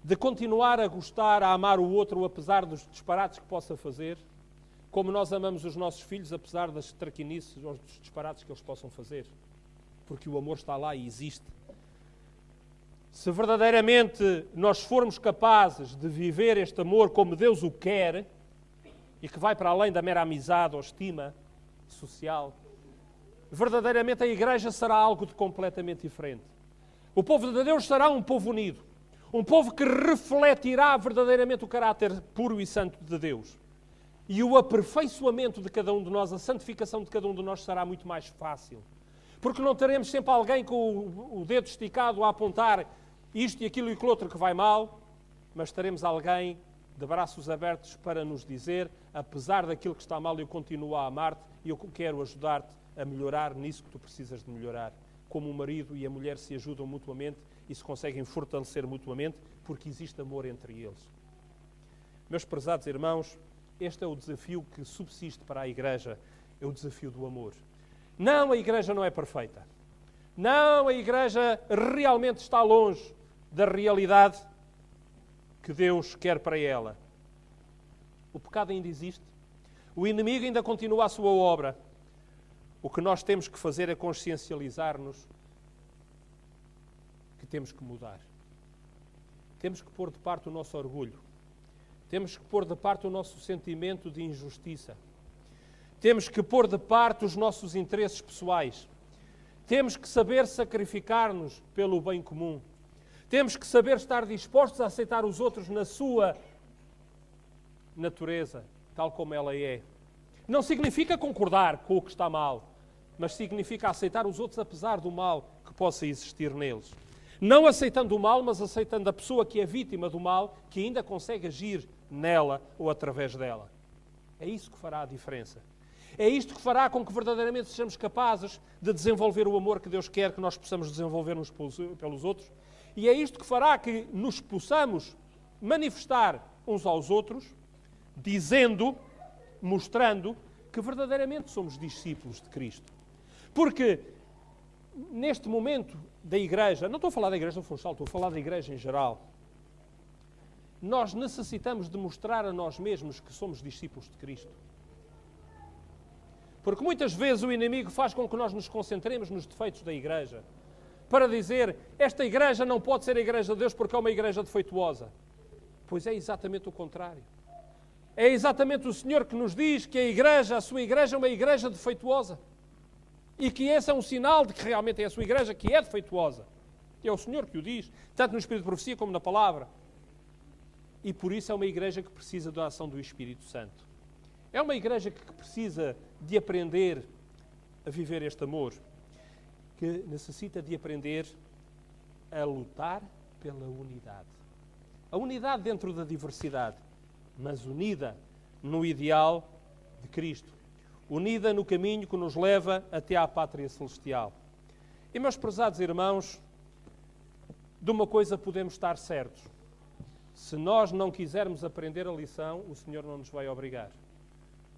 [SPEAKER 4] de continuar a gostar, a amar o outro, apesar dos disparates que possa fazer, como nós amamos os nossos filhos, apesar das traquinices ou dos disparates que eles possam fazer, porque o amor está lá e existe. Se verdadeiramente nós formos capazes de viver este amor como Deus o quer, e que vai para além da mera amizade ou estima social, verdadeiramente a Igreja será algo de completamente diferente. O povo de Deus será um povo unido, um povo que refletirá verdadeiramente o caráter puro e santo de Deus. E o aperfeiçoamento de cada um de nós, a santificação de cada um de nós será muito mais fácil. Porque não teremos sempre alguém com o dedo esticado a apontar isto e aquilo e aquilo outro que vai mal, mas teremos alguém de braços abertos para nos dizer, apesar daquilo que está mal, eu continuo a amar-te e eu quero ajudar-te a melhorar nisso que tu precisas de melhorar. Como o marido e a mulher se ajudam mutuamente e se conseguem fortalecer mutuamente, porque existe amor entre eles. Meus prezados irmãos, este é o desafio que subsiste para a Igreja, é o desafio do amor. Não, a Igreja não é perfeita. Não, a Igreja realmente está longe da realidade que Deus quer para ela. O pecado ainda existe. O inimigo ainda continua a sua obra. O que nós temos que fazer é consciencializar-nos que temos que mudar. Temos que pôr de parte o nosso orgulho. Temos que pôr de parte o nosso sentimento de injustiça. Temos que pôr de parte os nossos interesses pessoais. Temos que saber sacrificar-nos pelo bem comum. Temos que saber estar dispostos a aceitar os outros na sua natureza, tal como ela é. Não significa concordar com o que está mal, mas significa aceitar os outros apesar do mal que possa existir neles. Não aceitando o mal, mas aceitando a pessoa que é vítima do mal, que ainda consegue agir nela ou através dela. É isso que fará a diferença. É isto que fará com que verdadeiramente sejamos capazes de desenvolver o amor que Deus quer que nós possamos desenvolver uns pelos outros. E é isto que fará que nos possamos manifestar uns aos outros, dizendo, mostrando que verdadeiramente somos discípulos de Cristo. Porque neste momento da Igreja, não estou a falar da Igreja do Funchal, estou a falar da Igreja em geral, nós necessitamos de mostrar a nós mesmos que somos discípulos de Cristo. Porque muitas vezes o inimigo faz com que nós nos concentremos nos defeitos da Igreja, para dizer, esta Igreja não pode ser a Igreja de Deus porque é uma Igreja defeituosa. Pois é exatamente o contrário. É exatamente o Senhor que nos diz que a sua Igreja é uma Igreja defeituosa. E que esse é um sinal de que realmente é a sua Igreja que é defeituosa. É o Senhor que o diz, tanto no Espírito de Profecia como na Palavra. E por isso é uma Igreja que precisa da ação do Espírito Santo. É uma Igreja que precisa de aprender a viver este amor, que necessita de aprender a lutar pela unidade. A unidade dentro da diversidade, mas unida no ideal de Cristo. Unida no caminho que nos leva até à pátria celestial. E, meus prezados irmãos, de uma coisa podemos estar certos. Se nós não quisermos aprender a lição, o Senhor não nos vai obrigar.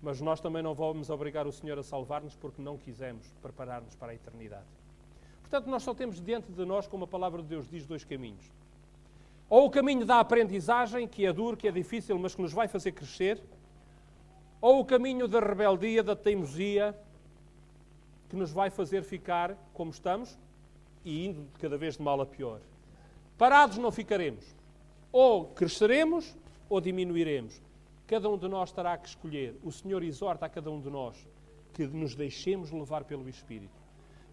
[SPEAKER 4] Mas nós também não vamos obrigar o Senhor a salvar-nos porque não quisemos preparar-nos para a eternidade. Portanto, nós só temos diante de nós, como a palavra de Deus diz, dois caminhos. Ou o caminho da aprendizagem, que é duro, que é difícil, mas que nos vai fazer crescer. Ou o caminho da rebeldia, da teimosia, que nos vai fazer ficar como estamos e indo cada vez de mal a pior. Parados não ficaremos. Ou cresceremos ou diminuiremos. Cada um de nós terá que escolher. O Senhor exorta a cada um de nós que nos deixemos levar pelo Espírito,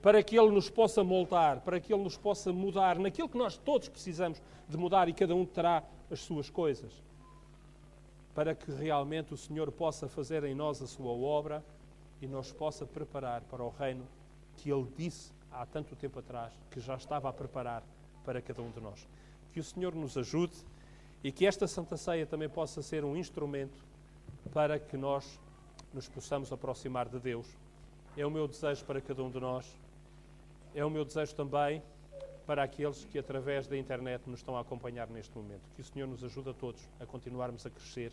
[SPEAKER 4] para que Ele nos possa moldar, para que Ele nos possa mudar naquilo que nós todos precisamos de mudar e cada um terá as suas coisas, para que realmente o Senhor possa fazer em nós a sua obra e nos possa preparar para o reino que Ele disse há tanto tempo atrás, que já estava a preparar para cada um de nós. Que o Senhor nos ajude e que esta Santa Ceia também possa ser um instrumento para que nós nos possamos aproximar de Deus. É o meu desejo para cada um de nós. É o meu desejo também para aqueles que através da internet nos estão a acompanhar neste momento. Que o Senhor nos ajude a todos a continuarmos a crescer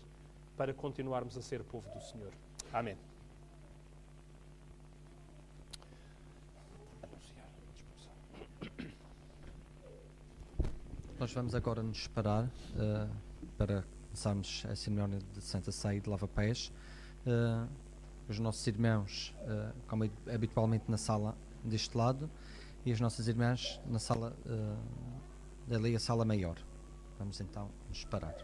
[SPEAKER 4] para continuarmos a ser povo do Senhor. Amém.
[SPEAKER 1] Nós vamos agora nos separar para começarmos a cerimónia de Santa Ceia e de Lava-Pés. Os nossos irmãos, como habitualmente, na sala deste lado, e as nossas irmãs na sala, dali a sala maior. Vamos então nos separar.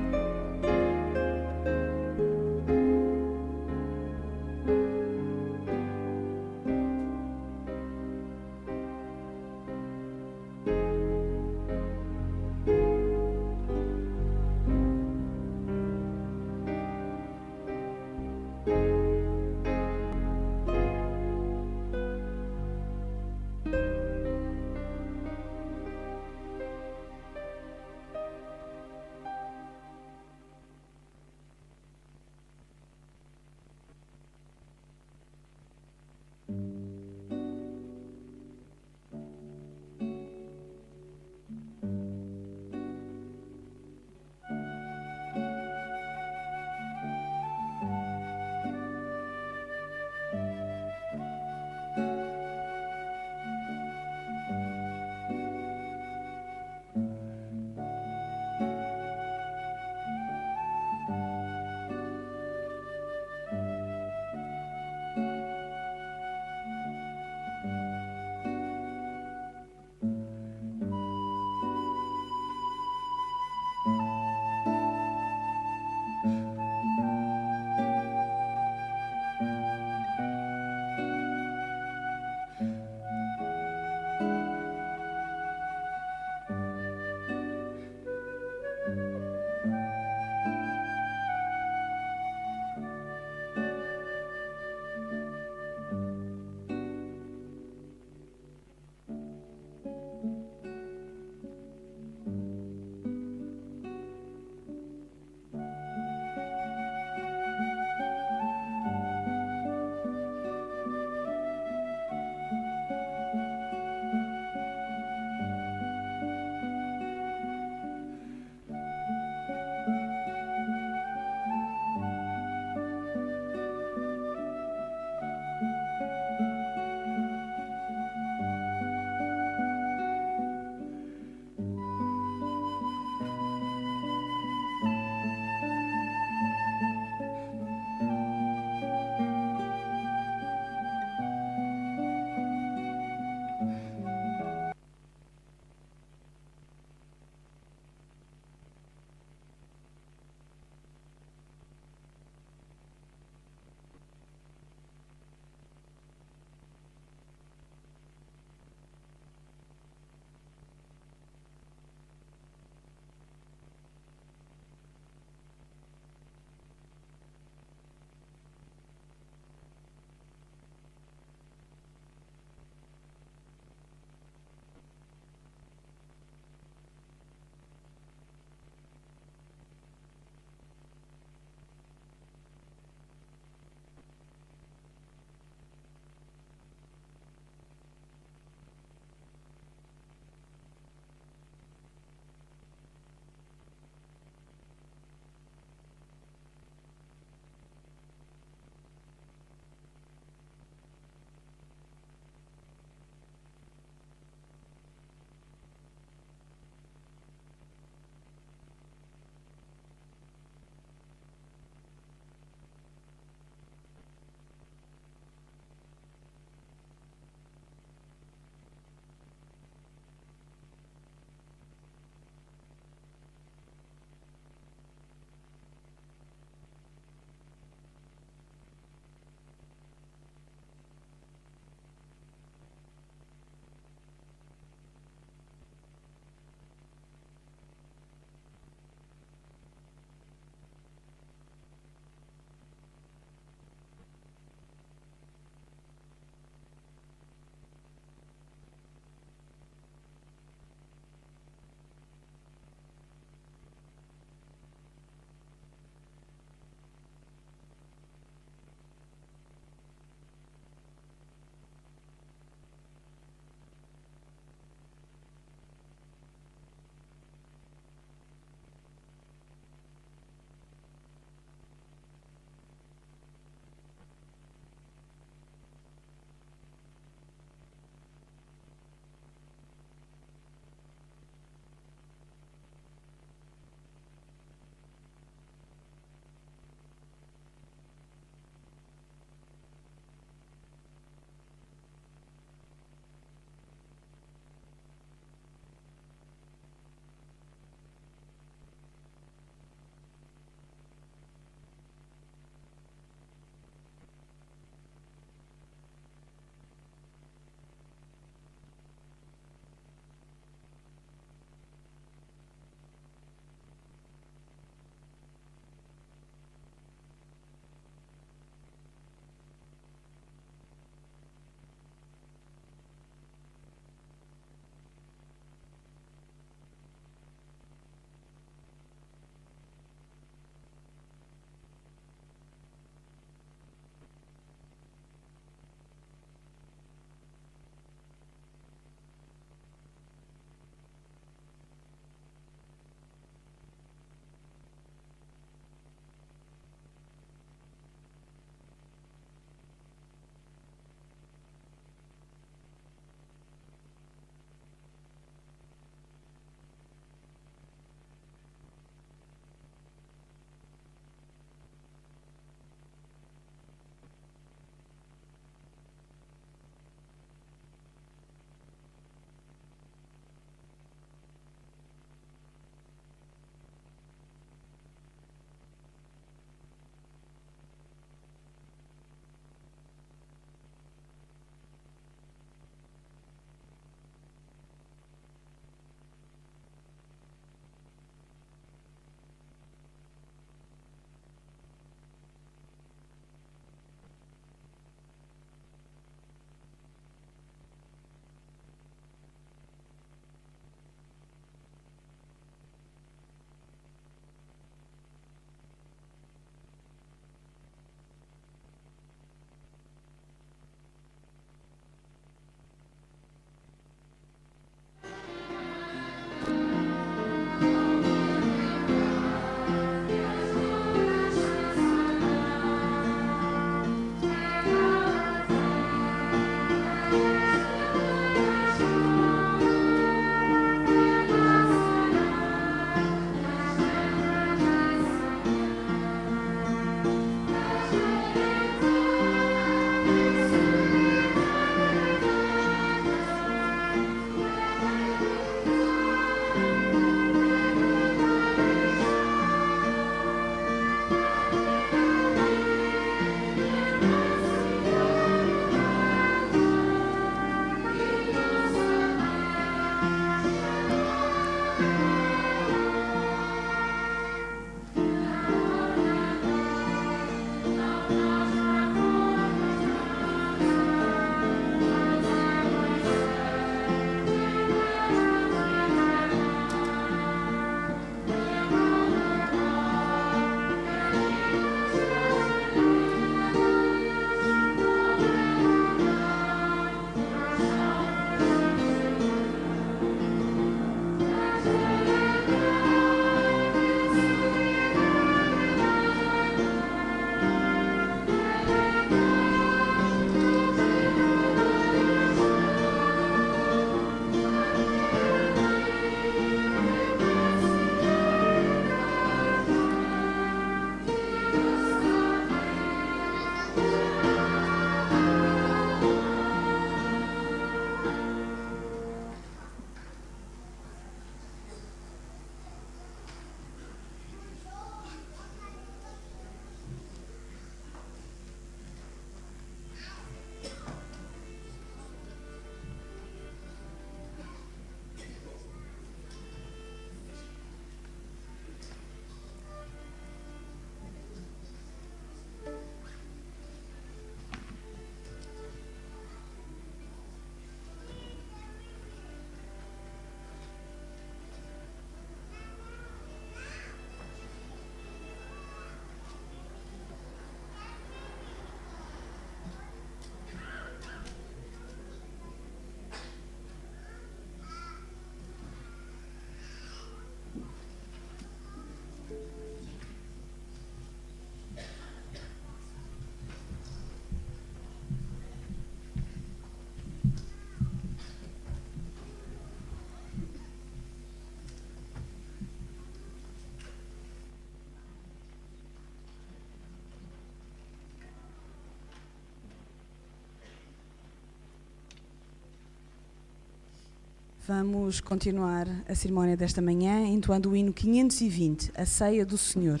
[SPEAKER 5] Vamos continuar a cerimónia desta manhã entoando o hino 520, a Ceia do Senhor.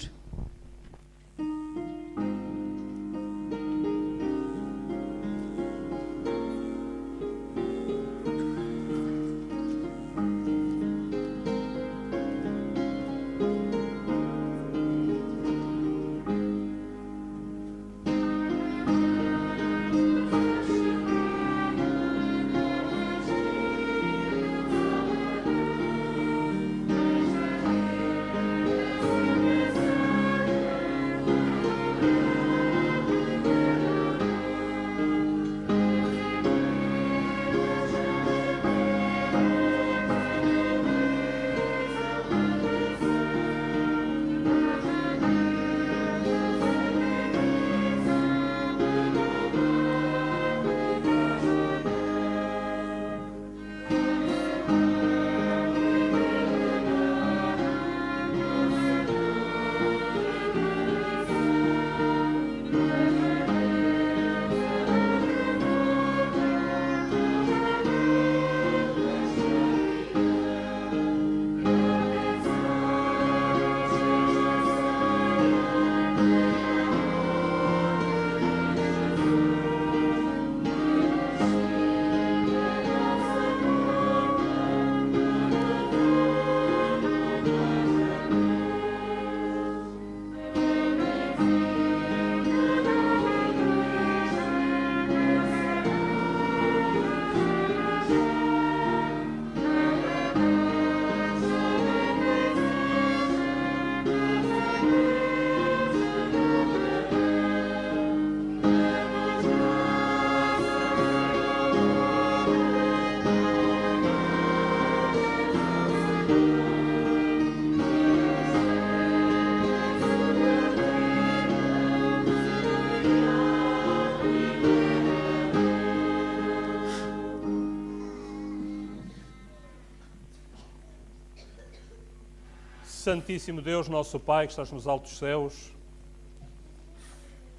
[SPEAKER 4] Santíssimo Deus, nosso Pai, que estás nos altos céus,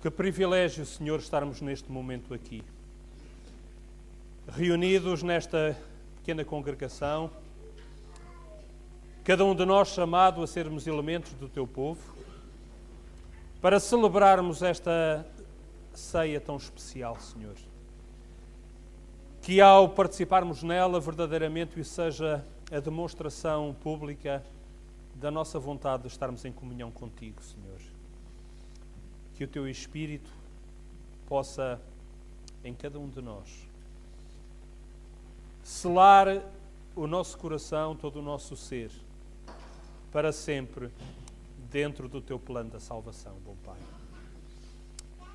[SPEAKER 4] que privilégio, Senhor, estarmos neste momento aqui, reunidos nesta pequena congregação, cada um de nós chamado a sermos elementos do Teu povo, para celebrarmos esta ceia tão especial, Senhor. Que ao participarmos nela, verdadeiramente, isso seja a demonstração pública da nossa vontade de estarmos em comunhão contigo, Senhor. Que o Teu Espírito possa, em cada um de nós, selar o nosso coração, todo o nosso ser, para sempre, dentro do Teu plano da salvação, bom Pai.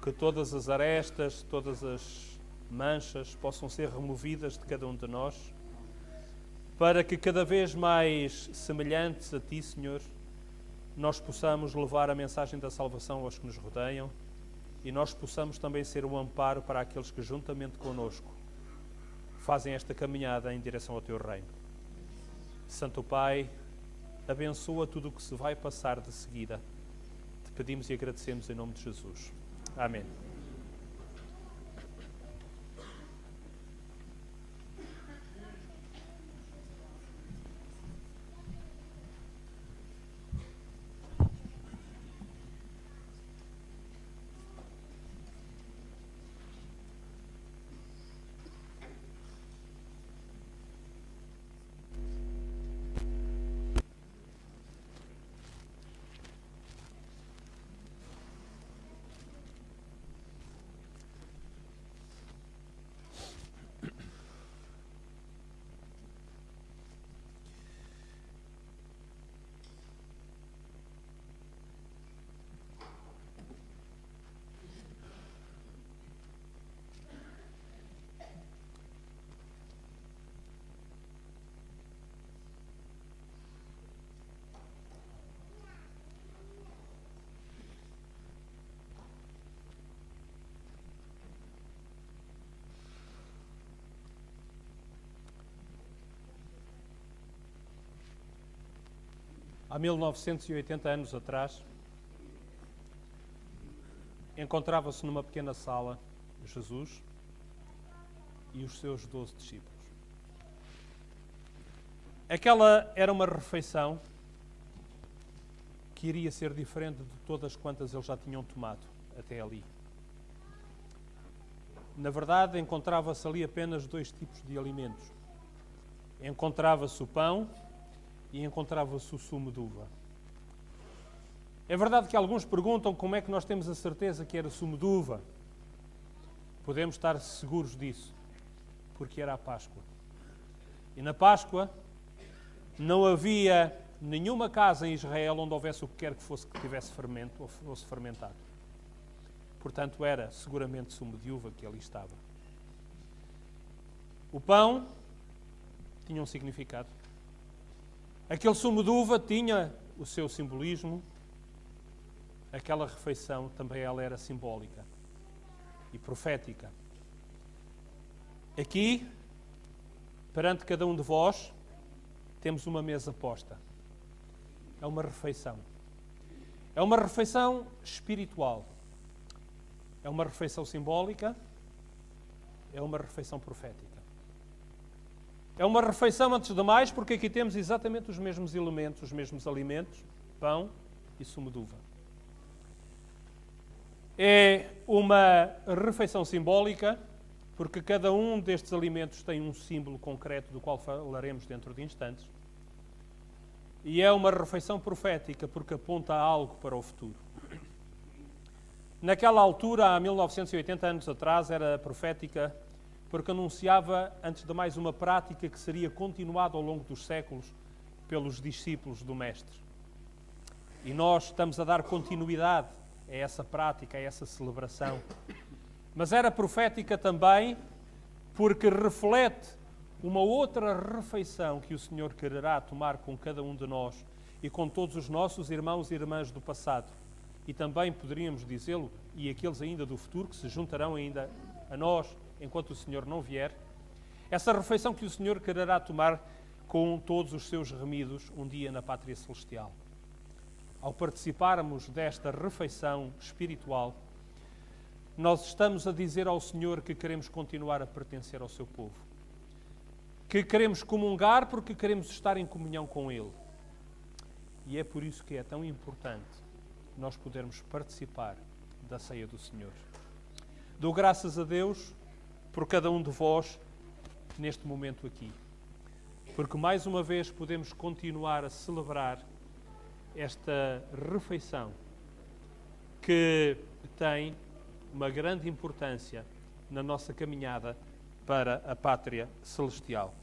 [SPEAKER 4] Que todas as arestas, todas as manchas possam ser removidas de cada um de nós, para que cada vez mais semelhantes a Ti, Senhor, nós possamos levar a mensagem da salvação aos que nos rodeiam e nós possamos também ser um amparo para aqueles que juntamente conosco fazem esta caminhada em direção ao Teu reino. Santo Pai, abençoa tudo o que se vai passar de seguida. Te pedimos e agradecemos em nome de Jesus. Amém. Há 1980 anos atrás, encontrava-se numa pequena sala Jesus e os seus 12 discípulos. Aquela era uma refeição que iria ser diferente de todas quantas eles já tinham tomado até ali. Na verdade, encontrava-se ali apenas dois tipos de alimentos. Encontrava-se o pão e encontrava-se o sumo de uva. É verdade que alguns perguntam como é que nós temos a certeza que era sumo de uva. Podemos estar seguros disso, porque era a Páscoa. E na Páscoa não havia nenhuma casa em Israel onde houvesse o que quer que fosse que tivesse fermento ou fosse fermentado. Portanto, era seguramente sumo de uva que ali estava. O pão tinha um significado. Aquele sumo de uva tinha o seu simbolismo. Aquela refeição também ela era simbólica e profética. Aqui, perante cada um de vós, temos uma mesa posta. É uma refeição. É uma refeição espiritual. É uma refeição simbólica. É uma refeição profética. É uma refeição, antes de mais, porque aqui temos exatamente os mesmos elementos, os mesmos alimentos, pão e sumo de uva. É uma refeição simbólica, porque cada um destes alimentos tem um símbolo concreto do qual falaremos dentro de instantes. E é uma refeição profética, porque aponta algo para o futuro. Naquela altura, há 1980 anos atrás, era profética, porque anunciava, antes de mais, uma prática que seria continuada ao longo dos séculos pelos discípulos do Mestre. E nós estamos a dar continuidade a essa prática, a essa celebração. Mas era profética também porque reflete uma outra refeição que o Senhor quererá tomar com cada um de nós e com todos os nossos irmãos e irmãs do passado. E também poderíamos dizê-lo, e aqueles ainda do futuro que se juntarão ainda a nós enquanto o Senhor não vier. Essa refeição que o Senhor quererá tomar com todos os seus remidos um dia na Pátria Celestial. Ao participarmos desta refeição espiritual, nós estamos a dizer ao Senhor que queremos continuar a pertencer ao seu povo. Que queremos comungar porque queremos estar em comunhão com Ele. E é por isso que é tão importante nós podermos participar da ceia do Senhor. Dou graças a Deus por cada um de vós neste momento aqui. Porque mais uma vez podemos continuar a celebrar esta refeição que tem uma grande importância na nossa caminhada para a Pátria Celestial.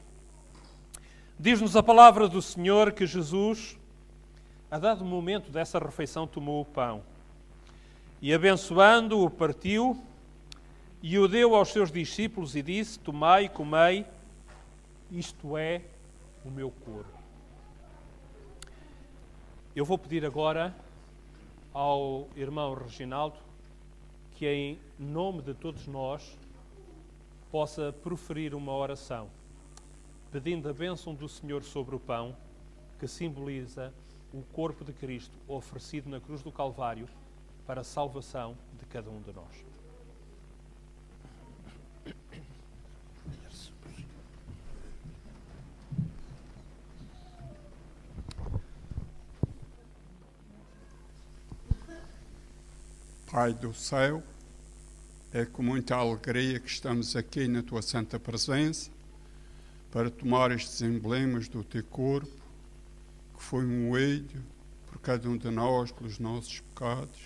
[SPEAKER 4] Diz-nos a palavra do Senhor que Jesus, a dado momento dessa refeição, tomou o pão e, abençoando-o, partiu e o deu aos seus discípulos e disse: tomai e comei, isto é o meu corpo. Eu vou pedir agora ao irmão Reginaldo que, em nome de todos nós, possa proferir uma oração, pedindo a bênção do Senhor sobre o pão, que simboliza o corpo de Cristo oferecido na cruz do Calvário para a salvação de cada um de nós.
[SPEAKER 6] Pai do céu, é com muita alegria que estamos aqui na Tua Santa Presença para tomar estes emblemas do Teu corpo, que foi moído por cada um de nós pelos nossos pecados,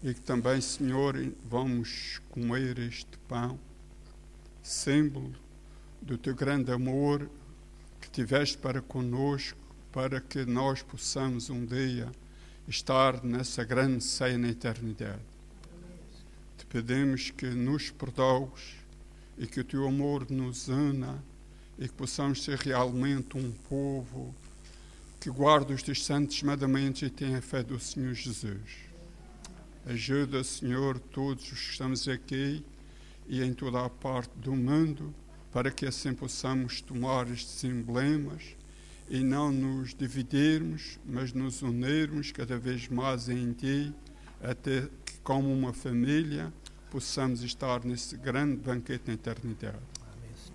[SPEAKER 6] e que também, Senhor, vamos comer este pão, símbolo do Teu grande amor que tiveste para conosco, para que nós possamos um dia estar nessa grande ceia na eternidade. Te pedimos que nos perdoes e que o Teu amor nos una e que possamos ser realmente um povo que guarda os Teus santos mandamentos e tem a fé do Senhor Jesus. Ajuda, Senhor, todos os que estamos aqui e em toda a parte do mundo, para que assim possamos tomar estes emblemas e não nos dividirmos, mas nos unirmos cada vez mais em Ti, até que, como uma família, possamos estar nesse grande banquete na eternidade.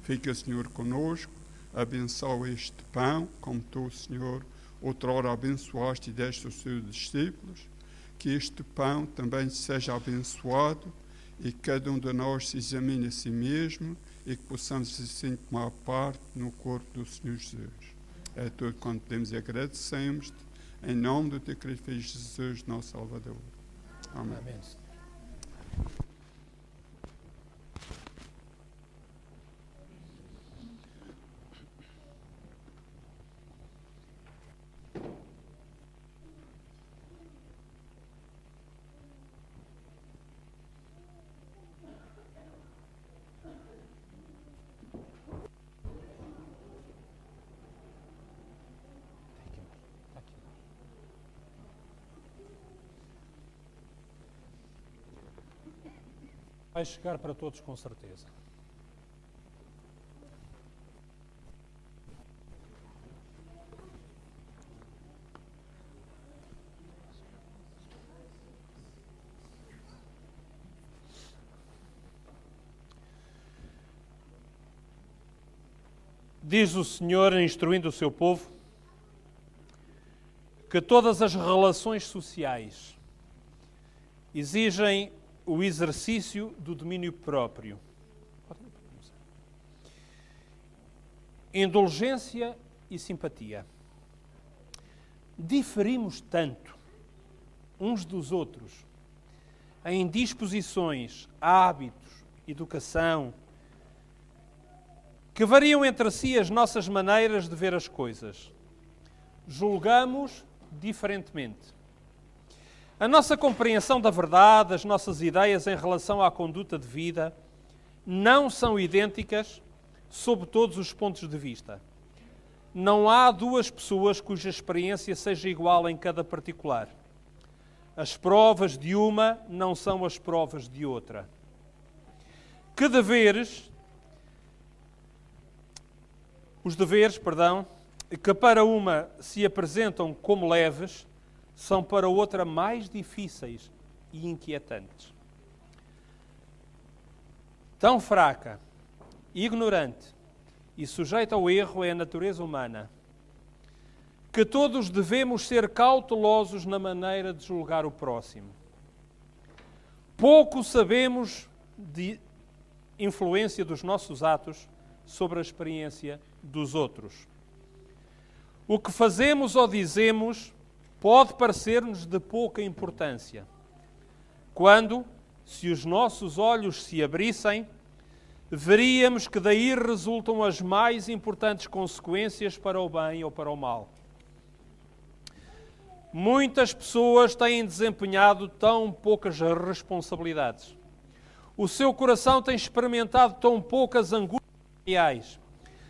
[SPEAKER 6] Fica, Senhor, conosco, abençoa este pão, como tu, Senhor, outrora abençoaste e deste aos teus discípulos, que este pão também seja abençoado e que cada um de nós se examine a si mesmo e que possamos assim tomar parte no corpo do Senhor Jesus. É tudo quanto podemos e agradecemos-te, em nome do teu querido Filho Jesus, nosso Salvador. Amém.
[SPEAKER 4] Amém. Vai chegar para todos com certeza. Diz o Senhor, instruindo o seu povo, que todas as relações sociais exigem o exercício do domínio próprio. Indulgência e simpatia. Diferimos tanto uns dos outros em disposições, hábitos, educação, que variam entre si as nossas maneiras de ver as coisas. Julgamos diferentemente. A nossa compreensão da verdade, as nossas ideias em relação à conduta de vida, não são idênticas sob todos os pontos de vista. Não há duas pessoas cuja experiência seja igual em cada particular. As provas de uma não são as provas de outra. Que deveres, os deveres, que para uma se apresentam como leves, são para outra mais difíceis e inquietantes. Tão fraca, ignorante e sujeita ao erro é a natureza humana, que todos devemos ser cautelosos na maneira de julgar o próximo. Pouco sabemos de influência dos nossos atos sobre a experiência dos outros. O que fazemos ou dizemos pode parecer-nos de pouca importância, quando, se os nossos olhos se abrissem, veríamos que daí resultam as mais importantes consequências para o bem ou para o mal. Muitas pessoas têm desempenhado tão poucas responsabilidades. O seu coração tem experimentado tão poucas angústias reais,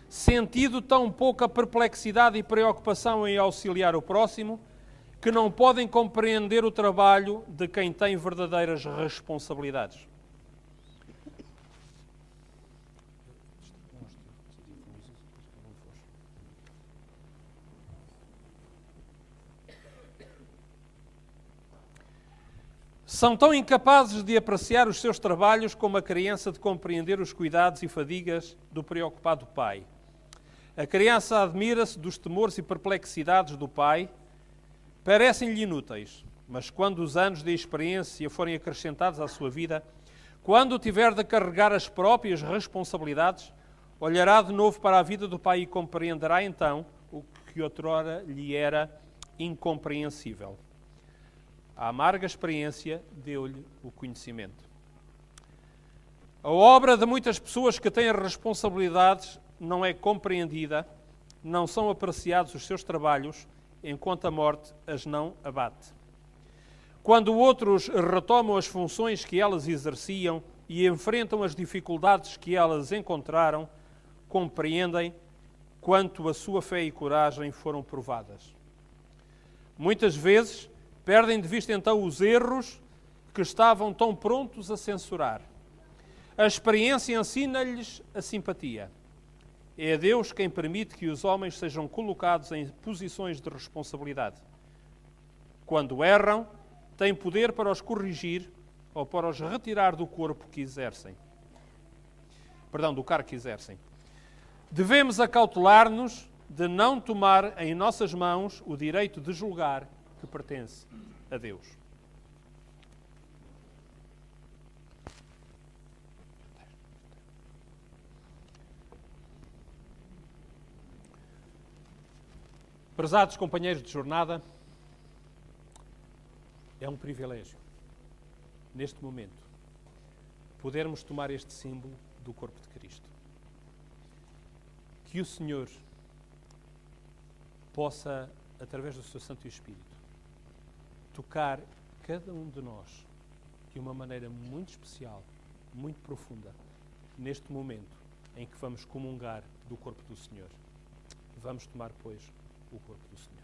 [SPEAKER 4] sentido tão pouca perplexidade e preocupação em auxiliar o próximo, que não podem compreender o trabalho de quem tem verdadeiras responsabilidades. São tão incapazes de apreciar os seus trabalhos como a criança de compreender os cuidados e fadigas do preocupado pai. A criança admira-se dos temores e perplexidades do pai. Parecem-lhe inúteis, mas quando os anos de experiência forem acrescentados à sua vida, quando tiver de carregar as próprias responsabilidades, olhará de novo para a vida do pai e compreenderá então o que outrora lhe era incompreensível. A amarga experiência deu-lhe o conhecimento. A obra de muitas pessoas que têm responsabilidades não é compreendida, não são apreciados os seus trabalhos, enquanto a morte as não abate. Quando outros retomam as funções que elas exerciam e enfrentam as dificuldades que elas encontraram, compreendem quanto a sua fé e coragem foram provadas. Muitas vezes perdem de vista então os erros que estavam tão prontos a censurar. A experiência ensina-lhes a simpatia. É Deus quem permite que os homens sejam colocados em posições de responsabilidade. Quando erram, tem poder para os corrigir ou para os retirar do corpo que exercem. Do cargo que exercem. devemos acautelar-nos de não tomar em nossas mãos o direito de julgar que pertence a Deus. Prezados companheiros de jornada, é um privilégio, neste momento, podermos tomar este símbolo do corpo de Cristo. Que o Senhor possa, através do seu Santo Espírito, tocar cada um de nós de uma maneira muito especial, muito profunda, neste momento em que vamos comungar do corpo do Senhor. Vamos tomar, pois, o corpo do Senhor.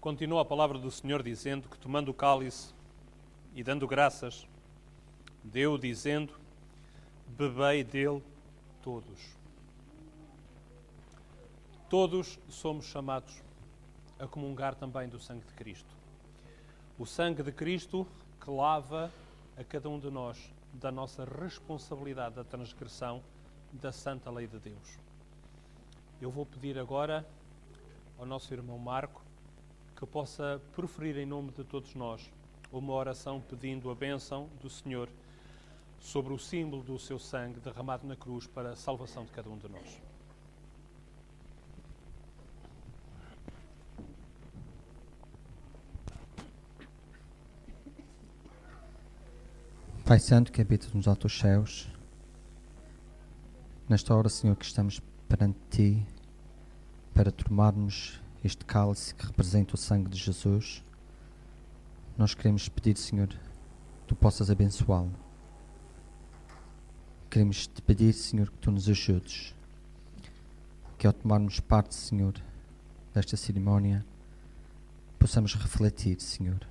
[SPEAKER 4] Continua a palavra do Senhor dizendo que, tomando o cálice e dando graças, deu dizendo: bebei dele todos. Todos somos chamados a comungar também do sangue de Cristo. O sangue de Cristo que lava a cada um de nós da nossa responsabilidade da transgressão da santa lei de Deus. Eu vou pedir agora ao nosso irmão Marco que possa proferir em nome de todos nós uma oração pedindo a bênção do Senhor sobre o símbolo do seu sangue derramado na cruz para a salvação de cada um de nós.
[SPEAKER 1] Pai Santo que habita nos altos céus, nesta hora, Senhor, que estamos perante Ti para tomarmos este cálice que representa o sangue de Jesus, nós queremos pedir, Senhor, que Tu possas abençoá-lo. Queremos Te pedir, Senhor, que Tu nos ajudes, que ao tomarmos parte, Senhor, desta cerimónia, possamos refletir, Senhor,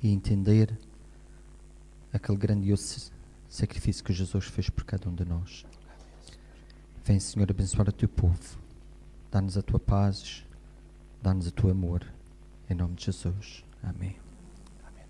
[SPEAKER 1] e entender aquele grandioso sacrifício que Jesus fez por cada um de nós. Vem, Senhor, abençoar o Teu povo, dá-nos a Tua paz, dá-nos o Teu amor, em nome de Jesus. Amém.
[SPEAKER 4] Amém.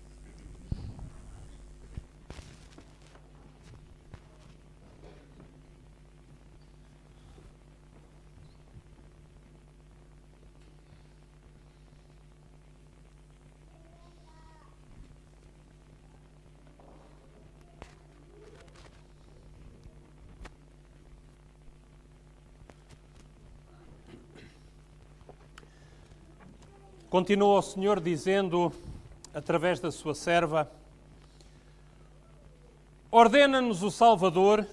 [SPEAKER 4] Continua o Senhor dizendo, através da sua serva: ordena-nos o Salvador,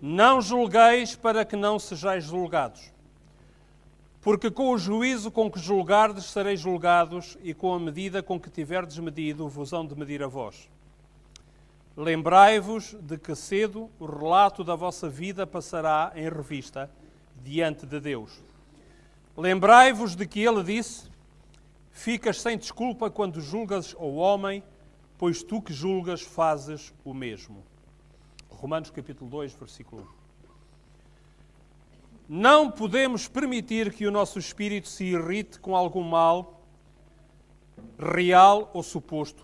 [SPEAKER 4] não julgueis para que não sejais julgados. Porque com o juízo com que julgardes sereis julgados, e com a medida com que tiverdes medido vos hão de medir a vós. Lembrai-vos de que cedo o relato da vossa vida passará em revista diante de Deus. Lembrai-vos de que ele disse: ficas sem desculpa quando julgas ao homem, pois tu que julgas fazes o mesmo. Romanos capítulo 2, versículo 1. Não podemos permitir que o nosso espírito se irrite com algum mal, real ou suposto,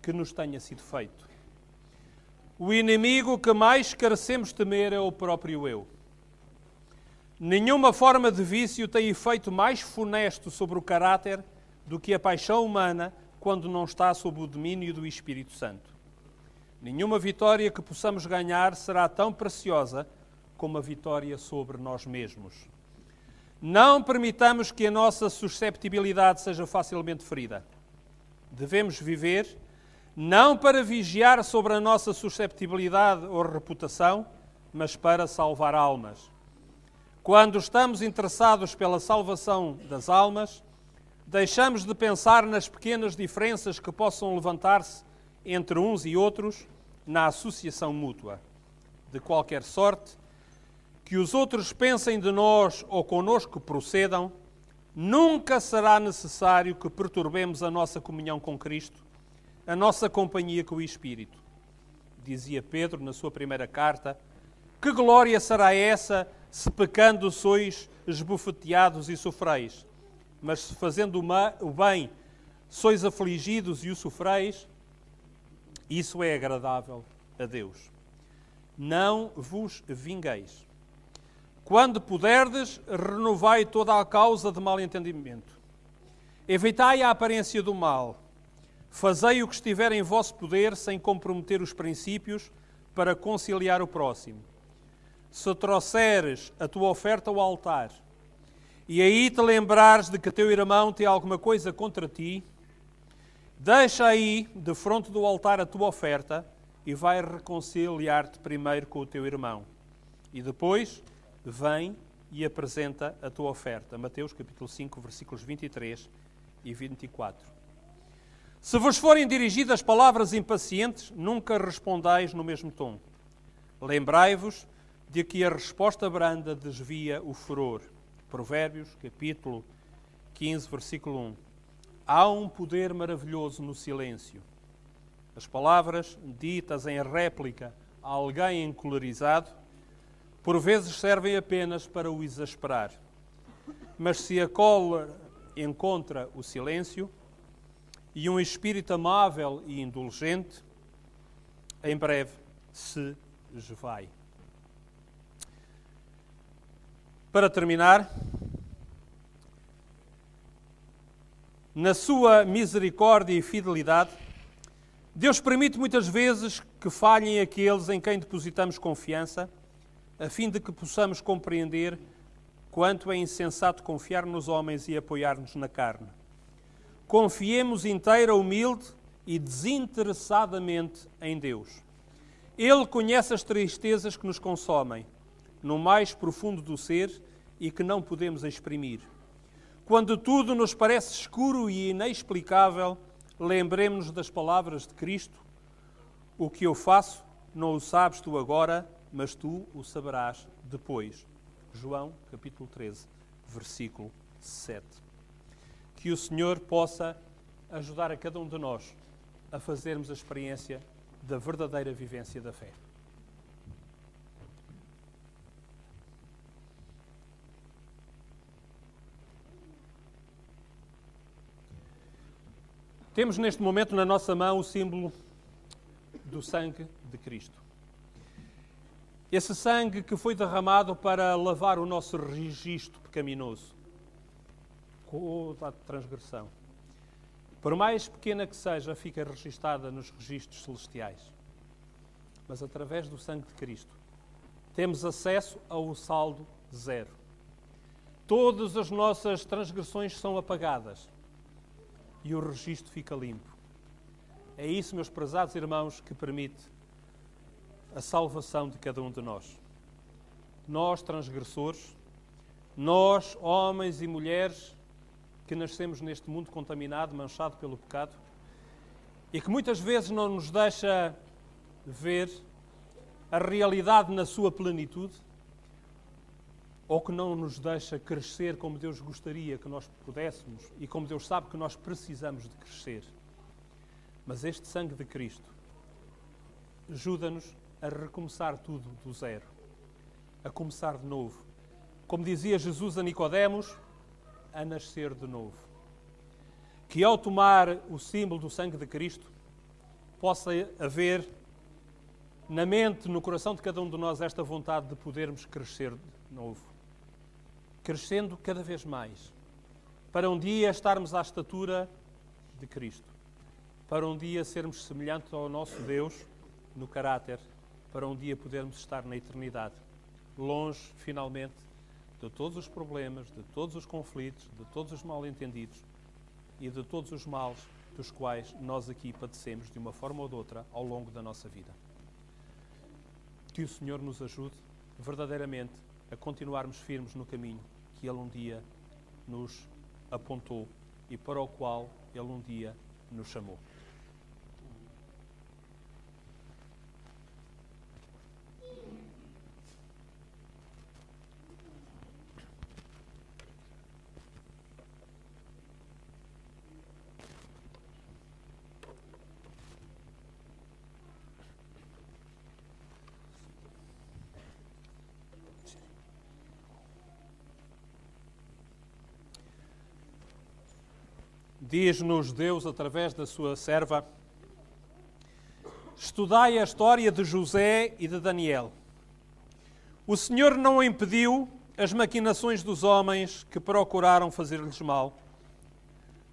[SPEAKER 4] que nos tenha sido feito. O inimigo que mais carecemos temer é o próprio eu. Nenhuma forma de vício tem efeito mais funesto sobre o caráter do que a paixão humana quando não está sob o domínio do Espírito Santo. Nenhuma vitória que possamos ganhar será tão preciosa como a vitória sobre nós mesmos. Não permitamos que a nossa susceptibilidade seja facilmente ferida. Devemos viver não para vigiar sobre a nossa susceptibilidade ou reputação, mas para salvar almas. Quando estamos interessados pela salvação das almas, deixamos de pensar nas pequenas diferenças que possam levantar-se entre uns e outros na associação mútua. De qualquer sorte, que os outros pensem de nós ou connosco procedam, nunca será necessário que perturbemos a nossa comunhão com Cristo, a nossa companhia com o Espírito. Dizia Pedro na sua primeira carta: que glória será essa se pecando sois esbofeteados e sofreis? Mas se fazendo o bem sois afligidos e o sofreis, isso é agradável a Deus. Não vos vingueis. Quando puderdes, renovai toda a causa de mal entendimento. Evitai a aparência do mal. Fazei o que estiver em vosso poder sem comprometer os princípios para conciliar o próximo. Se trouxeres a tua oferta ao altar e aí te lembrares de que teu irmão tem alguma coisa contra ti, deixa aí, defronte do altar, a tua oferta e vai reconciliar-te primeiro com o teu irmão. E depois vem e apresenta a tua oferta. Mateus capítulo 5, versículos 23 e 24. Se vos forem dirigidas palavras impacientes, nunca respondais no mesmo tom. Lembrai-vos de que a resposta branda desvia o furor. Provérbios, capítulo 15, versículo 1. Há um poder maravilhoso no silêncio. As palavras ditas em réplica a alguém encolerizado, por vezes servem apenas para o exasperar. Mas se a cólera encontra o silêncio e um espírito amável e indulgente, em breve se esvai. Para terminar, na sua misericórdia e fidelidade, Deus permite muitas vezes que falhem aqueles em quem depositamos confiança, a fim de que possamos compreender quanto é insensato confiar nos homens e apoiar-nos na carne. Confiemos inteira, humilde e desinteressadamente em Deus. Ele conhece as tristezas que nos consomem, no mais profundo do ser e que não podemos exprimir. Quando tudo nos parece escuro e inexplicável, lembremos-nos das palavras de Cristo: o que eu faço não o sabes tu agora, mas tu o saberás depois. João, capítulo 13, versículo 7. Que o Senhor possa ajudar a cada um de nós a fazermos a experiência da verdadeira vivência da fé. Temos neste momento na nossa mão o símbolo do sangue de Cristo. Esse sangue que foi derramado para lavar o nosso registro pecaminoso, toda a transgressão. Por mais pequena que seja, fica registada nos registros celestiais. Mas através do sangue de Cristo, temos acesso ao saldo zero. Todas as nossas transgressões são apagadas e o registro fica limpo. É isso, meus prezados irmãos, que permite a salvação de cada um de nós. Nós, transgressores, nós, homens e mulheres, que nascemos neste mundo contaminado, manchado pelo pecado, e que muitas vezes não nos deixa ver a realidade na sua plenitude, ou que não nos deixa crescer como Deus gostaria que nós pudéssemos e como Deus sabe que nós precisamos de crescer. Mas este sangue de Cristo ajuda-nos a recomeçar tudo do zero, a começar de novo. Como dizia Jesus a Nicodemos, a nascer de novo. Que ao tomar o símbolo do sangue de Cristo, possa haver na mente, no coração de cada um de nós, esta vontade de podermos crescer de novo. Crescendo cada vez mais, para um dia estarmos à estatura de Cristo, para um dia sermos semelhantes ao nosso Deus no caráter, para um dia podermos estar na eternidade longe, finalmente, de todos os problemas, de todos os conflitos, de todos os mal-entendidos e de todos os males dos quais nós aqui padecemos de uma forma ou de outra ao longo da nossa vida. Que o Senhor nos ajude verdadeiramente a continuarmos firmes no caminho que Ele um dia nos apontou e para o qual Ele um dia nos chamou. Diz-nos Deus, através da sua serva: estudai a história de José e de Daniel. O Senhor não impediu as maquinações dos homens que procuraram fazer-lhes mal,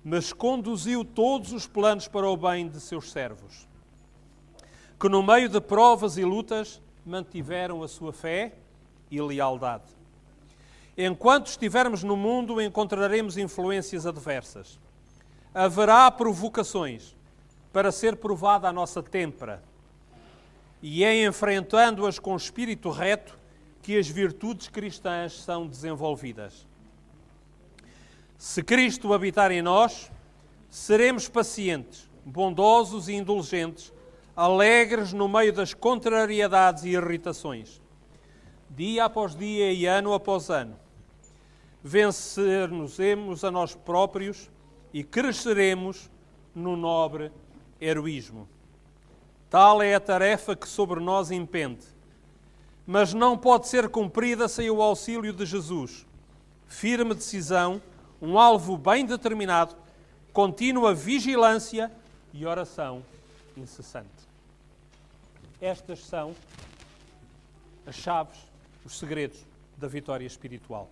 [SPEAKER 4] mas conduziu todos os planos para o bem de seus servos, que no meio de provas e lutas mantiveram a sua fé e lealdade. Enquanto estivermos no mundo, encontraremos influências adversas. Haverá provocações para ser provada a nossa têmpera, e é enfrentando-as com espírito reto que as virtudes cristãs são desenvolvidas. Se Cristo habitar em nós, seremos pacientes, bondosos e indulgentes, alegres no meio das contrariedades e irritações. Dia após dia e ano após ano, vencer-nos-emos a nós próprios e cresceremos no nobre heroísmo. Tal é a tarefa que sobre nós impende, mas não pode ser cumprida sem o auxílio de Jesus. Firme decisão, um alvo bem determinado, contínua vigilância e oração incessante. Estas são as chaves, os segredos da vitória espiritual.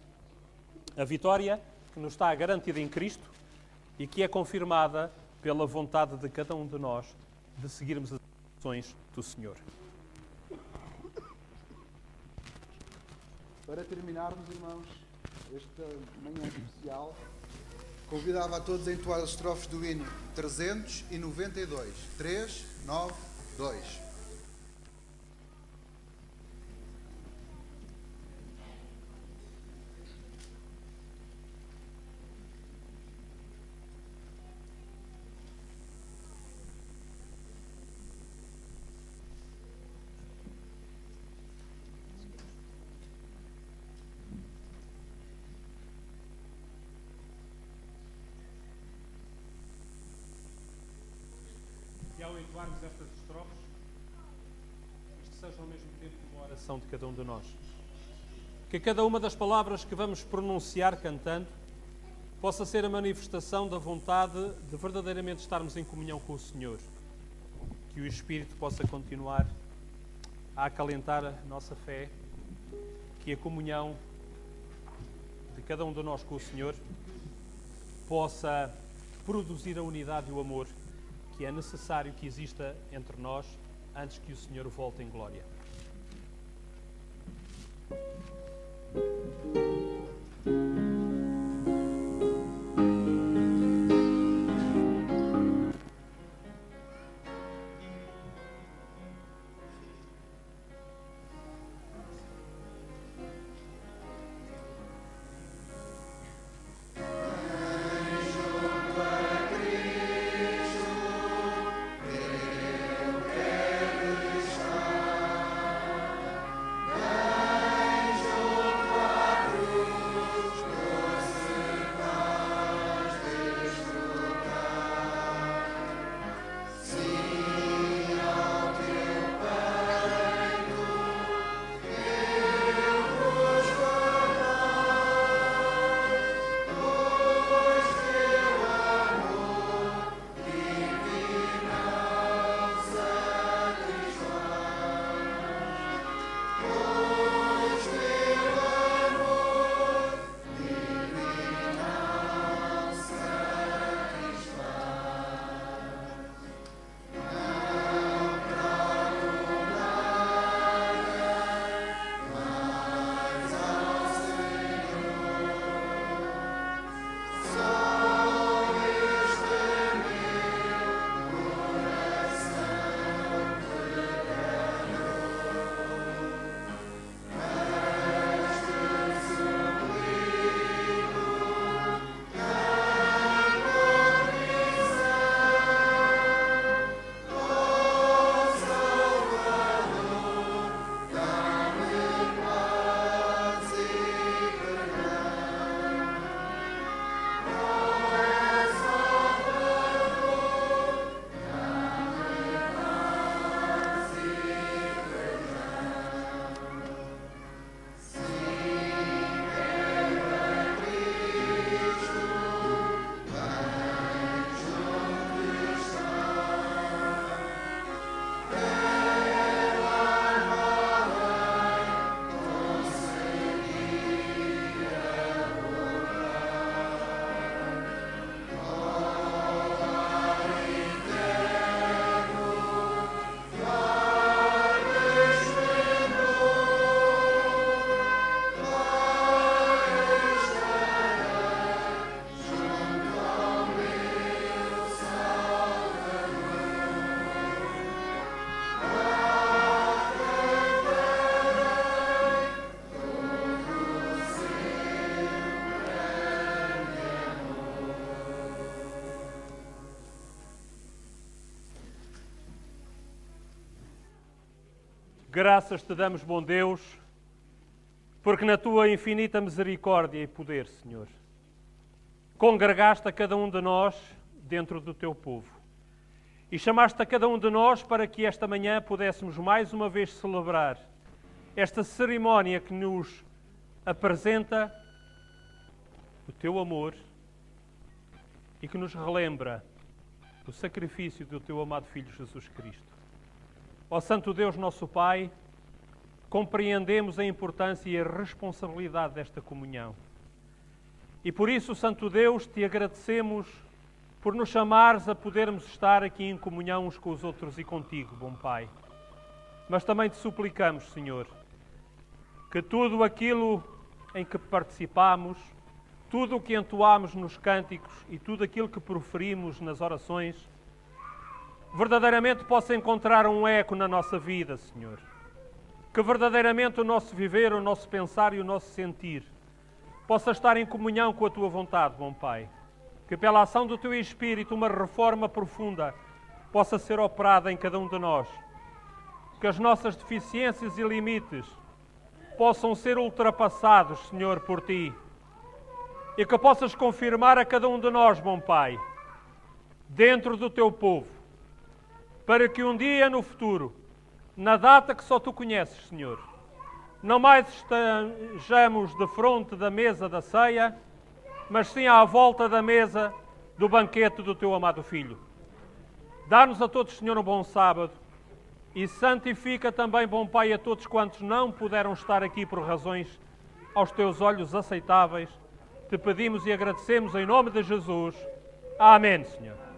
[SPEAKER 4] A vitória que nos está garantida em Cristo e que é confirmada pela vontade de cada um de nós de seguirmos as instruções do Senhor.
[SPEAKER 7] Para terminarmos, irmãos, esta manhã especial, convidava a todos a entoar as estrofes do hino 392. 3, 9, 2.
[SPEAKER 4] E ao entoarmos estas estrofes, isto seja ao mesmo tempo uma oração de cada um de nós. Que cada uma das palavras que vamos pronunciar cantando possa ser a manifestação da vontade de verdadeiramente estarmos em comunhão com o Senhor. Que o Espírito possa continuar a acalentar a nossa fé, que a comunhão de cada um de nós com o Senhor possa produzir a unidade e o amor que é necessário que exista entre nós antes que o Senhor volte em glória. Graças te damos, bom Deus, porque na tua infinita misericórdia e poder, Senhor, congregaste a cada um de nós dentro do teu povo e chamaste a cada um de nós para que esta manhã pudéssemos mais uma vez celebrar esta cerimónia que nos apresenta o teu amor e que nos relembra o sacrifício do teu amado Filho Jesus Cristo. Ó Santo Deus, nosso Pai, compreendemos a importância e a responsabilidade desta comunhão. E por isso, Santo Deus, te agradecemos por nos chamares a podermos estar aqui em comunhão uns com os outros e contigo, bom Pai. Mas também te suplicamos, Senhor, que tudo aquilo em que participamos, tudo o que entoamos nos cânticos e tudo aquilo que proferimos nas orações, verdadeiramente possa encontrar um eco na nossa vida, Senhor. Que verdadeiramente o nosso viver, o nosso pensar e o nosso sentir possa estar em comunhão com a Tua vontade, bom Pai. Que pela ação do Teu Espírito uma reforma profunda possa ser operada em cada um de nós. Que as nossas deficiências e limites possam ser ultrapassados, Senhor, por Ti. E que possas confirmar a cada um de nós, bom Pai, dentro do Teu povo, para que um dia no futuro, na data que só Tu conheces, Senhor, não mais estejamos de fronte da mesa da ceia, mas sim à volta da mesa do banquete do Teu amado Filho. Dá-nos a todos, Senhor, um bom sábado e santifica também, bom Pai, a todos quantos não puderam estar aqui por razões aos Teus olhos aceitáveis. Te pedimos e agradecemos em nome de Jesus. Amém, Senhor.